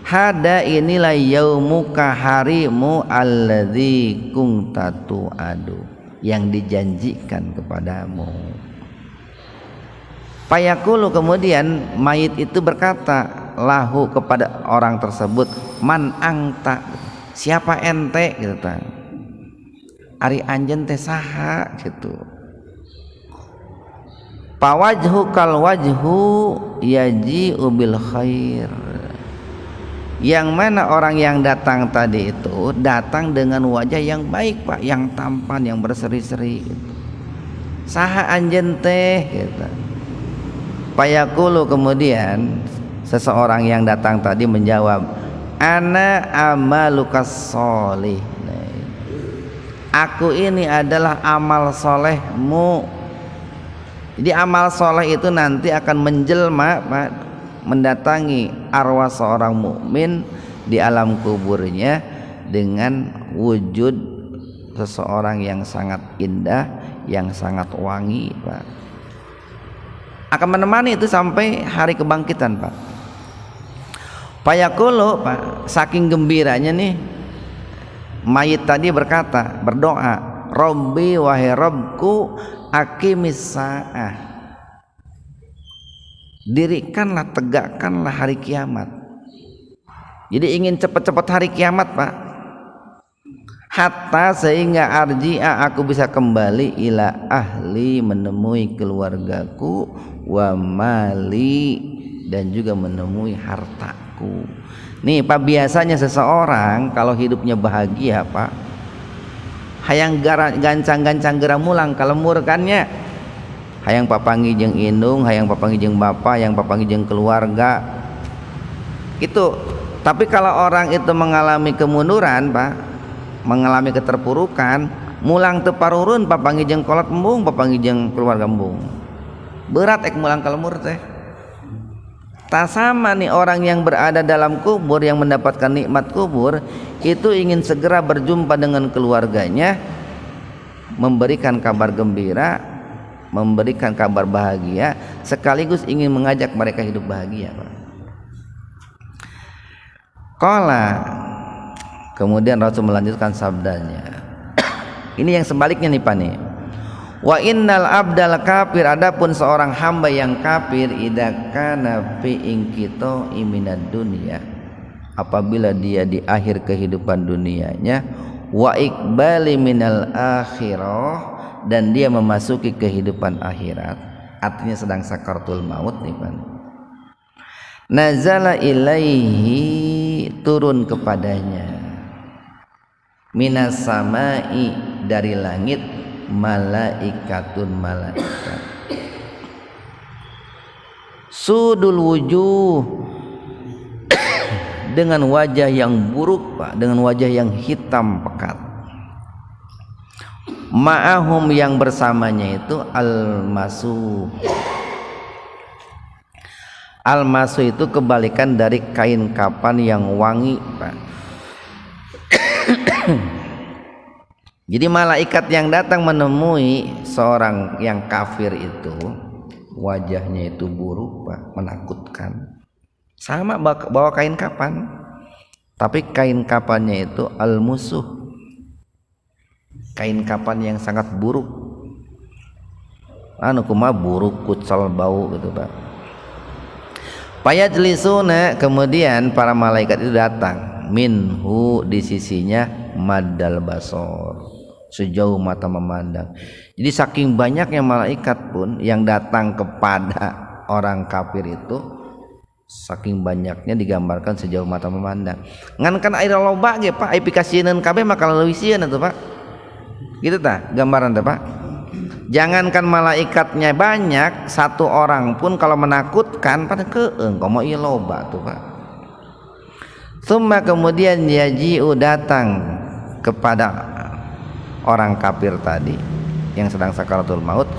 Hada, inilah yaumuka, harimu, alladzi kunta tu'adu, yang dijanjikan kepadamu. Fayaqulu, kemudian mayit itu berkata lahu, kepada orang tersebut, man angta, siapa ente gitu kan, ari anjen teh saha gitu. Pawajhu kal wajhu yaji'u bil khair, yang mana orang yang datang tadi itu datang dengan wajah yang baik Pak, yang tampan, yang berseri-seri gitu. Saha anjen teh gitu. Fayaqulu, kemudian seseorang yang datang tadi menjawab, ana amalukas sholih, aku ini adalah amal solehmu. Jadi amal soleh itu nanti akan menjelma Pak, mendatangi arwah seorang mukmin di alam kuburnya dengan wujud seseorang yang sangat indah, yang sangat wangi Pak. Akan menemani itu sampai hari kebangkitan Pak. Fayaqulu Pak, saking gembiranya nih mayit tadi berkata, berdoa, Rabbi, wahai Rabbku, aqimis sa'ah, dirikanlah, tegakkanlah hari kiamat. Jadi ingin cepat-cepat hari kiamat Pak, hatta sehingga arji'a, aku bisa kembali, ila ahli, menemui keluargaku, wa mali, dan juga menemui hartaku. Nih Pak, biasanya seseorang kalau hidupnya bahagia Pak, hayang gancang-gancang gera mulang kalemurkannya, hayang papangi jeung indung, hayang papangi jeung bapa, hayang papangi jeung keluarga itu. Tapi kalau orang itu mengalami kemunduran Pak, mengalami keterpurukan, mulang teu parurun papangi jeung kolot embung, papangi jeung keluarga embung, berat ek mulang kalemur teh. Tak sama nih orang yang berada dalam kubur, yang mendapatkan nikmat kubur, itu ingin segera berjumpa dengan keluarganya, memberikan kabar gembira, memberikan kabar bahagia, sekaligus ingin mengajak mereka hidup bahagia Pak. Qala, kemudian Rasul melanjutkan sabdanya. Ini yang sebaliknya nih Pak nih. Wa innal abdal kafir, adapun seorang hamba yang kafir, idza kana fi inqita minad dunya, apabila dia di akhir kehidupan dunianya, wa iqbali minal akhirah, dan dia memasuki kehidupan akhirat, artinya sedang sakaratul maut nih Pak. Nazala ilaihi, turun kepadanya, minas samai, dari langit, malaikatun, malaikat, sudul wujuh, dengan wajah yang buruk Pak, dengan wajah yang hitam pekat, ma'ahum, yang bersamanya itu al-masu. Al-masu itu kebalikan dari kain kapan yang wangi Pak. Jadi malaikat yang datang menemui seorang yang kafir itu, wajahnya itu buruk Pak, menakutkan, sama bawa kain kapan, tapi kain kapannya itu al-musuh, kain kapan yang sangat buruk, anu kumaha buruk, kucel, bau gitu Pak. Fayajlisuna, kemudian para malaikat itu datang, minhu, di sisinya, maddal basor, sejauh mata memandang. Jadi saking banyaknya malaikat pun yang datang kepada orang kafir itu, saking banyaknya digambarkan sejauh mata memandang. Ngan kan air loba ge Pak, aplikasieun kabeh mah kaleuwisieun atuh Pak. Gitu tah gambaran teh Pak. Jangankan malaikatnya banyak, satu orang pun kalau menakutkan pada keeng, komo ieu loba tuh Pak. Summa, kemudian yaji'u, datang kepada orang kafir tadi yang sedang sakaratul maut,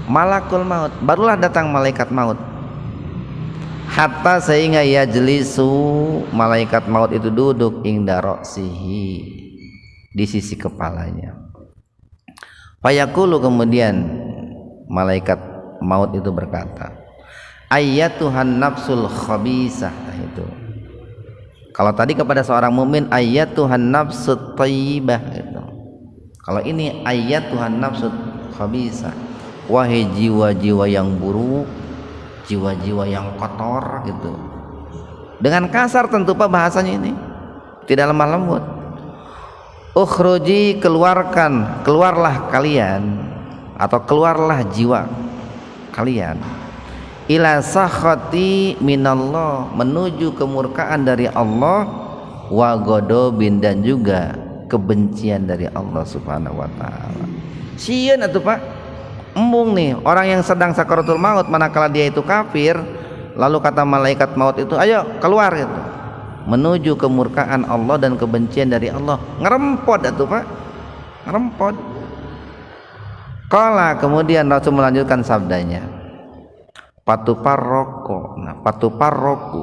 malakul maut, barulah datang malaikat maut. Hatta sehingga yajlisu, malaikat maut itu duduk inda ra'sihi, di sisi kepalanya. Fayaqulu, kemudian malaikat maut itu berkata, ayyatuhan nafsul khabisah. Itu kalau tadi kepada seorang mukmin ayyatuhan nafsut thayyibah gitu. Kalau ini ayyatuhan nafsut khabisah, wahai jiwa-jiwa yang buruk, jiwa-jiwa yang kotor gitu. Dengan kasar tentu Pak bahasanya ini, tidak lemah lembut. Ukhruji, keluarlah kalian, atau keluarlah jiwa kalian, ila sakhati minallah, menuju kemurkaan dari Allah, wa ghadabin, dan juga kebencian dari Allah Subhanahu wa taala. Sieun atuh Pak, embung nih orang yang sedang sakaratul maut, manakala dia itu kafir, lalu kata malaikat maut itu, ayo keluar gitu, menuju kemurkaan Allah dan kebencian dari Allah. Ngerempot atuh Pak, ngerempot. Qala, kemudian Rasul melanjutkan sabdanya, patuparroko, patuparroku,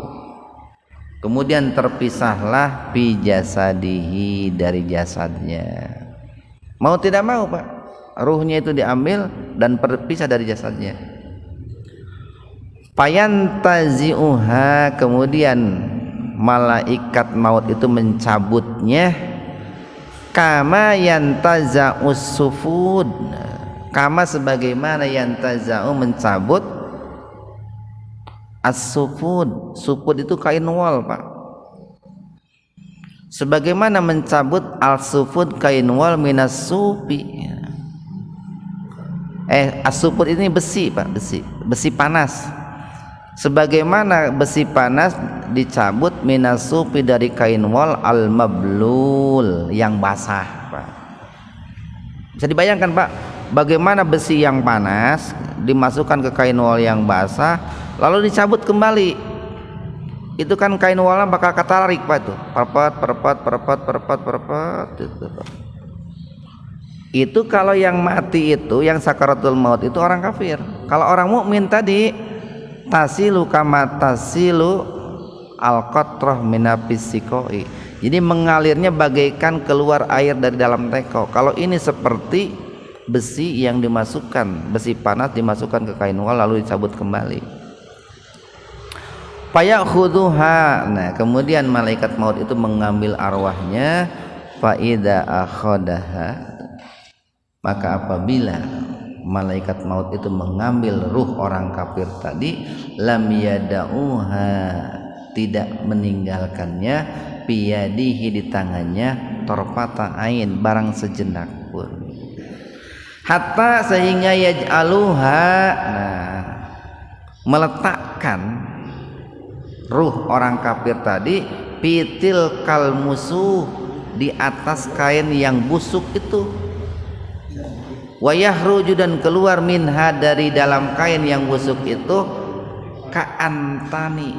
kemudian terpisahlah fi jasadihi, dari jasadnya. Mau tidak mau Pak, ruhnya itu diambil dan berpisah dari jasadnya. Fayantazi'uha, kemudian malaikat maut itu mencabutnya, kama yantaza'us sufud, kama sebagaimana yantaza'u mencabut as-sufud. Sufud itu kain wol Pak, sebagaimana mencabut al-sufud kain wol minas sufi. As-sufud ini besi Pak, besi panas, sebagaimana besi panas dicabut minas sufi, dari kain wol al-mablul, yang basah Pak. Bisa dibayangkan Pak, bagaimana besi yang panas dimasukkan ke kain wol yang basah, lalu dicabut kembali. Itu kan kain wolnya bakal katarik Pak, itu perpat itu kalau yang mati itu, yang sakaratul maut itu orang kafir. Kalau orang mukmin tadi, tasilu kama tasilu al-qatrah minapis sikoi, jadi mengalirnya bagaikan keluar air dari dalam teko. Kalau ini seperti besi yang dimasukkan, besi panas dimasukkan ke kain wol lalu dicabut kembali. Fayakhuduha, nah kemudian malaikat maut itu mengambil arwahnya. Faida akhadaha, maka apabila malaikat maut itu mengambil ruh orang kafir tadi, lam yada'uha, tidak meninggalkannya, biyadihi, di tangannya, torfata ain, barang sejenak pun. Hatta sehingga yaj'aluha, nah meletakkan ruh orang kafir tadi, pitil kal musuh, di atas kain yang busuk itu. Wayahruju, dan keluar minha, dari dalam kain yang busuk itu, ka'antani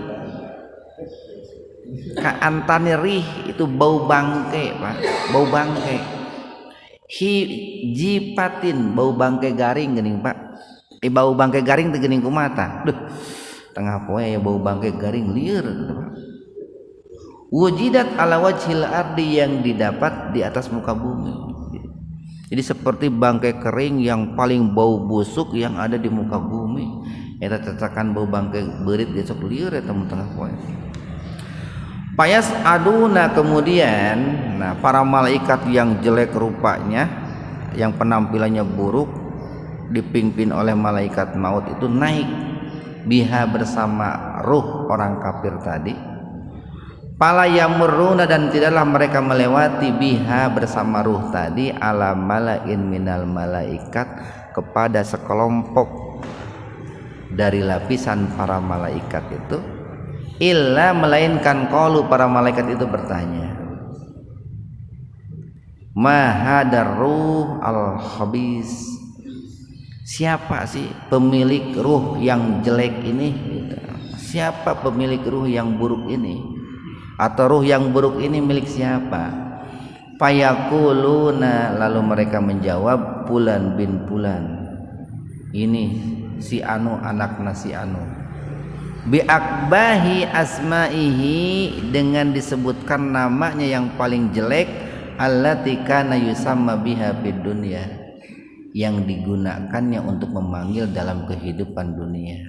rih, itu bau bangke Pak, bau bangke. Hijipatin, bau bangke garing geuning Pak. Bau bangke garing teh geuning kumata. Duh, tengah poe ya bau bangke garing lieur gitu Pak. Wujidat ala wajhil ardi, yang didapat di atas muka bumi. Jadi seperti bangkai kering yang paling bau busuk yang ada di muka bumi. Eta cetakan bau bangkai berit besok lieur eta tengah poe. Payas aduna, kemudian nah para malaikat yang jelek rupanya, yang penampilannya buruk, dipimpin oleh malaikat maut itu naik biha, bersama ruh orang kafir tadi. Pala yamurruna, dan tidaklah mereka melewati biha, bersama ruh tadi, ala malain minal malaikat, kepada sekelompok dari lapisan para malaikat itu, illa, melainkan qalu, para malaikat itu bertanya, ma hadar ruh al khabis, siapa sih pemilik ruh yang jelek ini? Siapa pemilik ruh yang buruk ini? Atau ruh yang buruk ini milik siapa? Fayaquluna, lalu mereka menjawab, Fulan bin Fulan. ini si anu anakna si anu, bi akbahi asmaihi, dengan disebutkan namanya yang paling jelek, allati kana yusamma biha fid dunya, yang digunakannya untuk memanggil dalam kehidupan dunia,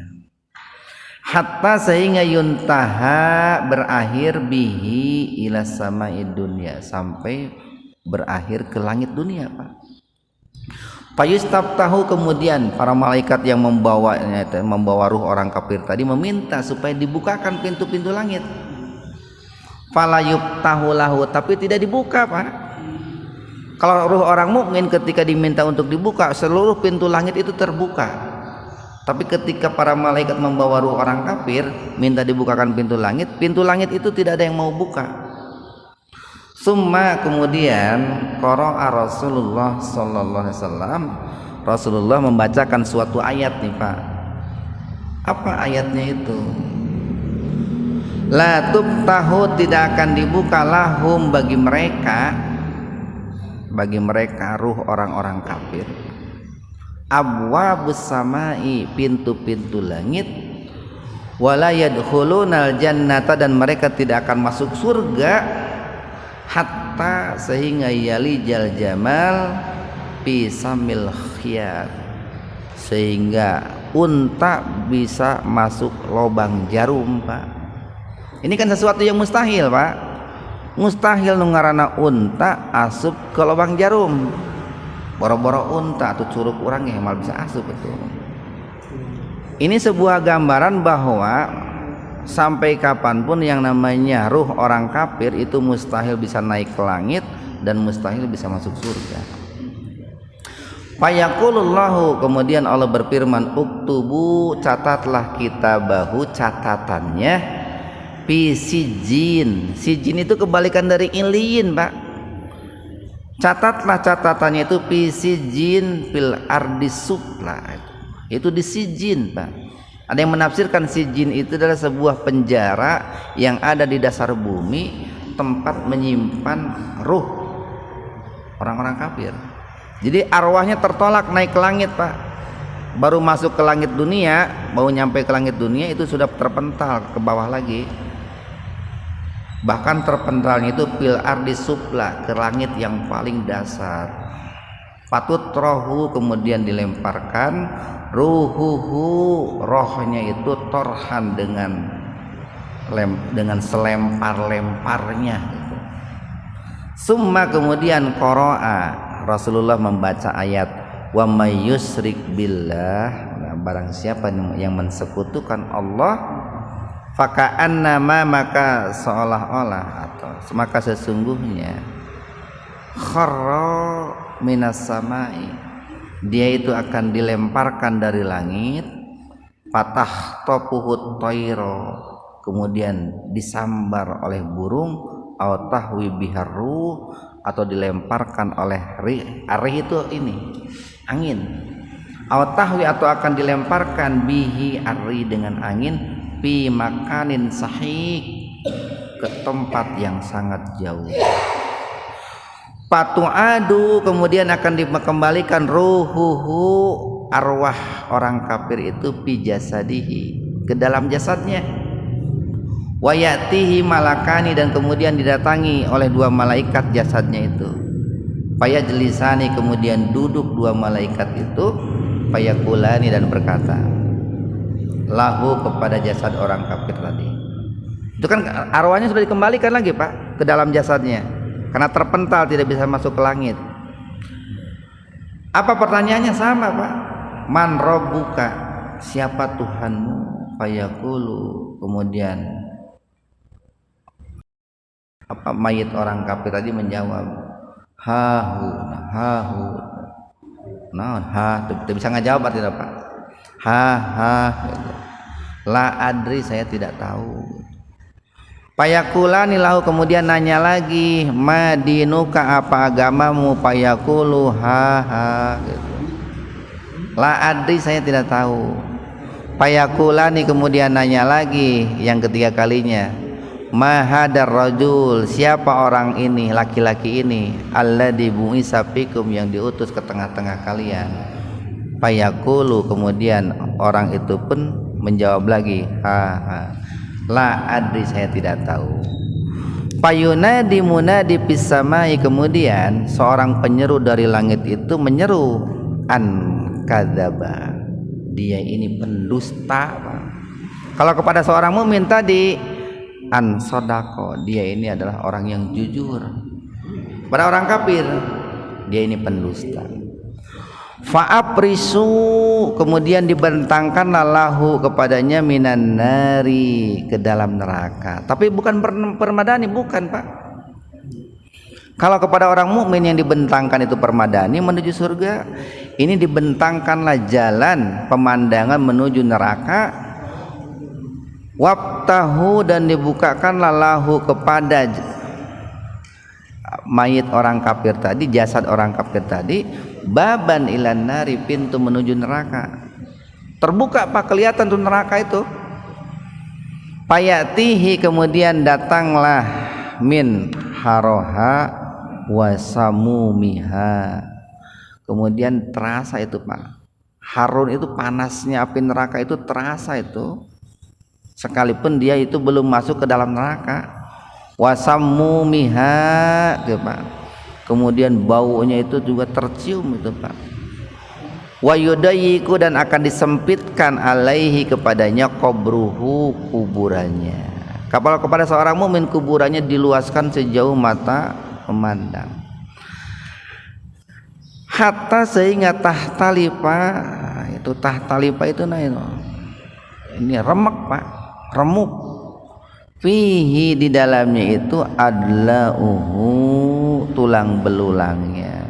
hatta sehingga yuntaha, berakhir bihi ila samai dunya, sampai berakhir ke langit dunia, Pak. Fayustabtahu, kemudian para malaikat yang membawa ruh orang kafir tadi meminta supaya dibukakan pintu-pintu langit. Fala yuftahu lahu, tapi tidak dibuka, Pak. Kalau ruh orang mukmin ketika diminta untuk dibuka, seluruh pintu langit itu terbuka. Tapi ketika para malaikat membawa ruh orang kafir minta dibukakan pintu langit itu tidak ada yang mau buka. Summa, kemudian qara'a Rasulullah sallallahu alaihi wasallam, Rasulullah membacakan suatu ayat nih, Pak. Apa ayatnya itu? La tubtahu, tidak akan dibuka lahum, bagi mereka ruh orang-orang kafir, abwabus samai, pintu-pintu langit, wala yadkhulunal jannata, dan mereka tidak akan masuk surga, hatta sehingga yalijal jamal fi samil khiyat, sehingga unta bisa masuk lubang jarum, Pak. Ini kan sesuatu yang mustahil, Pak. Mustahil nungarana unta asup ke lubang jarum. Boro-boro unta atau curug orang yang mal bisa asup itu. Ini sebuah gambaran bahwa sampai kapanpun yang namanya ruh orang kafir itu mustahil bisa naik ke langit dan mustahil bisa masuk surga. Fayaqulullahu, kemudian Allah berfirman, uktubu, catatlah kitabahu, catatannya, fi sijin. Sijin itu kebalikan dari iliyin, Pak. Catatlah catatannya itu fi sijin fil ardi sufla, itu di sijin, Pak. Ada yang menafsirkan sijin itu adalah sebuah penjara yang ada di dasar bumi, tempat menyimpan ruh orang-orang kafir. Jadi arwahnya tertolak naik ke langit, Pak. Baru masuk ke langit dunia, baru nyampe ke langit dunia itu sudah terpental ke bawah lagi. Bahkan terpentalnya itu fil ardi sufla, ke langit yang paling dasar. Patut rohu, kemudian dilemparkan, ruhuhu, rohnya itu torhan, dengan selempar-lemparnya gitu. Summa, kemudian qara'a, Rasulullah membaca ayat wa may yusyrik billah, nah, barang siapa yang mensekutukan Allah, faka'annama, maka seolah-olah atau maka sesungguhnya, kharra minas samai, dia itu akan dilemparkan dari langit, patah topuhut toiro, kemudian disambar oleh burung, atau tahwi biharu, atau dilemparkan oleh rih. Arih itu ini angin. Atau tahwi, atau akan dilemparkan bihi arih, dengan angin, fi makanin sahih, ke tempat yang sangat jauh. Patu'adu, kemudian akan dikembalikan ruhuhu, arwah orang kafir itu, fi jasadihi, ke dalam jasadnya. Wayatihi malakani, dan kemudian didatangi oleh dua malaikat jasadnya itu. Fayajlisani, kemudian duduk dua malaikat itu, fayakulani, dan berkata lahu, kepada jasad orang kafir tadi. Itu kan arwahnya sudah dikembalikan lagi, Pak, ke dalam jasadnya, karena terpental tidak bisa masuk ke langit. Apa pertanyaannya? Sama, Pak. Man rabbuka, siapa Tuhanmu? Fayaqulu, kemudian apa mayit orang kafir tadi menjawab, hahu, nah, tidak bisa ngajawab, artinya Pak. La adri, saya tidak tahu. Payakulani lahu, kemudian nanya lagi, madinuka, apa agamamu? Payakulu gitu. La adri, saya tidak tahu. Payakulani, kemudian nanya lagi yang ketiga kalinya, mahadar rajul, siapa orang ini, laki-laki ini, alladzi bu'isa fikum, yang diutus ke tengah-tengah kalian. Fayaqulu, kemudian orang itu pun menjawab lagi, la adri, saya tidak tahu. Fayunadi munadi fis samai, kemudian seorang penyeru dari langit itu menyeru, an kadzaba, dia ini pendusta. Kalau kepada seorang mukmin tadi an sodako, dia ini adalah orang yang jujur. Pada orang kafir dia ini pendusta. Fa'aprisu, kemudian dibentangkanlah lahu kepadanya minan nari, ke dalam neraka. Tapi bukan permadani, bukan Pak. Kalau kepada orang mukmin yang dibentangkan itu permadani menuju surga, ini dibentangkanlah jalan pemandangan menuju neraka. Wabtahu, dan dibukakanlah lahu kepada mayit orang kafir tadi, jasad orang kafir tadi, baban ilan nari, pintu menuju neraka. Terbuka Pak, kelihatan tuh neraka itu. Payatihi, kemudian datanglah min haroha wasamumiha, kemudian terasa itu Pak, harun itu panasnya api neraka itu terasa itu, sekalipun dia itu belum masuk ke dalam neraka. Wasamumiha gitu Pak, kemudian baunya itu juga tercium itu Pak. Wayudayiku, dan akan disempitkan alaihi kepadanya qabruhu, kuburannya. Kalau kepada seorang mukmin kuburannya diluaskan sejauh mata memandang. Hatta, sehingga tahtalipa, itu tahtalipa itu nah itu. Ini remek Pak, remuk. Fihi, di dalamnya itu adlauhu, tulang belulangnya.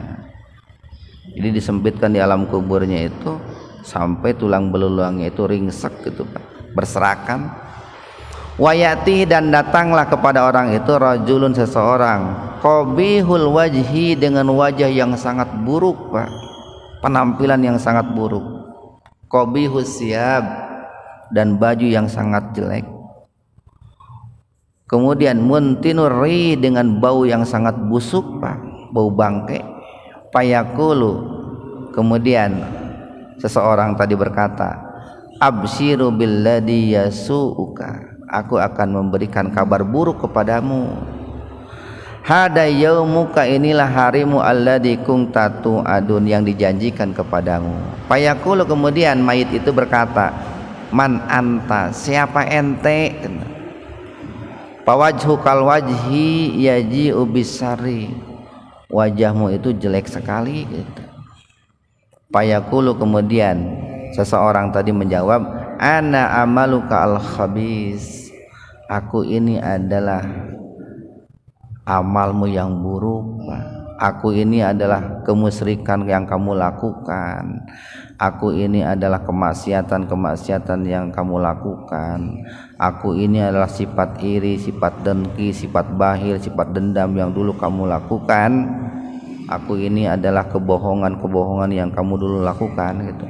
Jadi disempitkan di alam kuburnya itu sampai tulang belulangnya itu ringsek gitu Pak, berserakan. Wayati, dan datanglah kepada orang itu rajulun, seseorang, qabihul wajhi, dengan wajah yang sangat buruk Pak, penampilan yang sangat buruk. Qabihus siyab, dan baju yang sangat jelek. Kemudian muntinuri, dengan bau yang sangat busuk Pak, bau bangke. Fayaqulu, kemudian seseorang tadi berkata, absyiru billadhi yasu'uka, aku akan memberikan kabar buruk kepadamu. Hada yaumuka, inilah harimu alladzi kunta tu'adun, yang dijanjikan kepadamu. Fayaqulu, kemudian mayit itu berkata, man anta, siapa ente? Pawajhu kal wajhi yaji'u bisari, wajahmu itu jelek sekali gitu. Fayaqulu, kemudian seseorang tadi menjawab, ana amaluka al khabis, aku ini adalah amalmu yang buruk Pak. Aku ini adalah kemusyrikan yang kamu lakukan. Aku ini adalah kemaksiatan yang kamu lakukan. Aku ini adalah sifat iri, sifat dengki, sifat bakhil, sifat dendam yang dulu kamu lakukan. Aku ini adalah kebohongan yang kamu dulu lakukan gitu.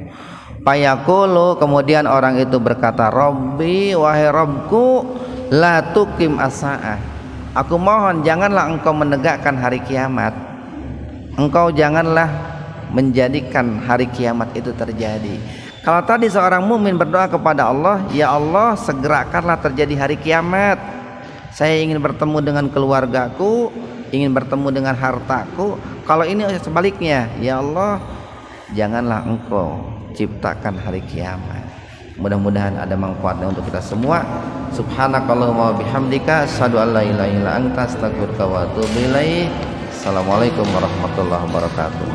Fayaqulu, kemudian orang itu berkata, Rabbi, wahai Rabbku, la tuqim as-sa'ah, aku mohon janganlah engkau menegakkan hari kiamat. Engkau janganlah menjadikan hari kiamat itu terjadi. Kalau tadi seorang mukmin berdoa kepada Allah, ya Allah, segerakanlah terjadi hari kiamat. Saya ingin bertemu dengan keluargaku, ingin bertemu dengan hartaku. Kalau ini sebaliknya, ya Allah, janganlah engkau ciptakan hari kiamat. Mudah-mudahan ada manfaatnya untuk kita semua. Subhanakallahumma wa bihamdika, asyhadu an la ilaha illa anta, astaghfiruka wa atubu ilaik. Assalamualaikum warahmatullahi wabarakatuh.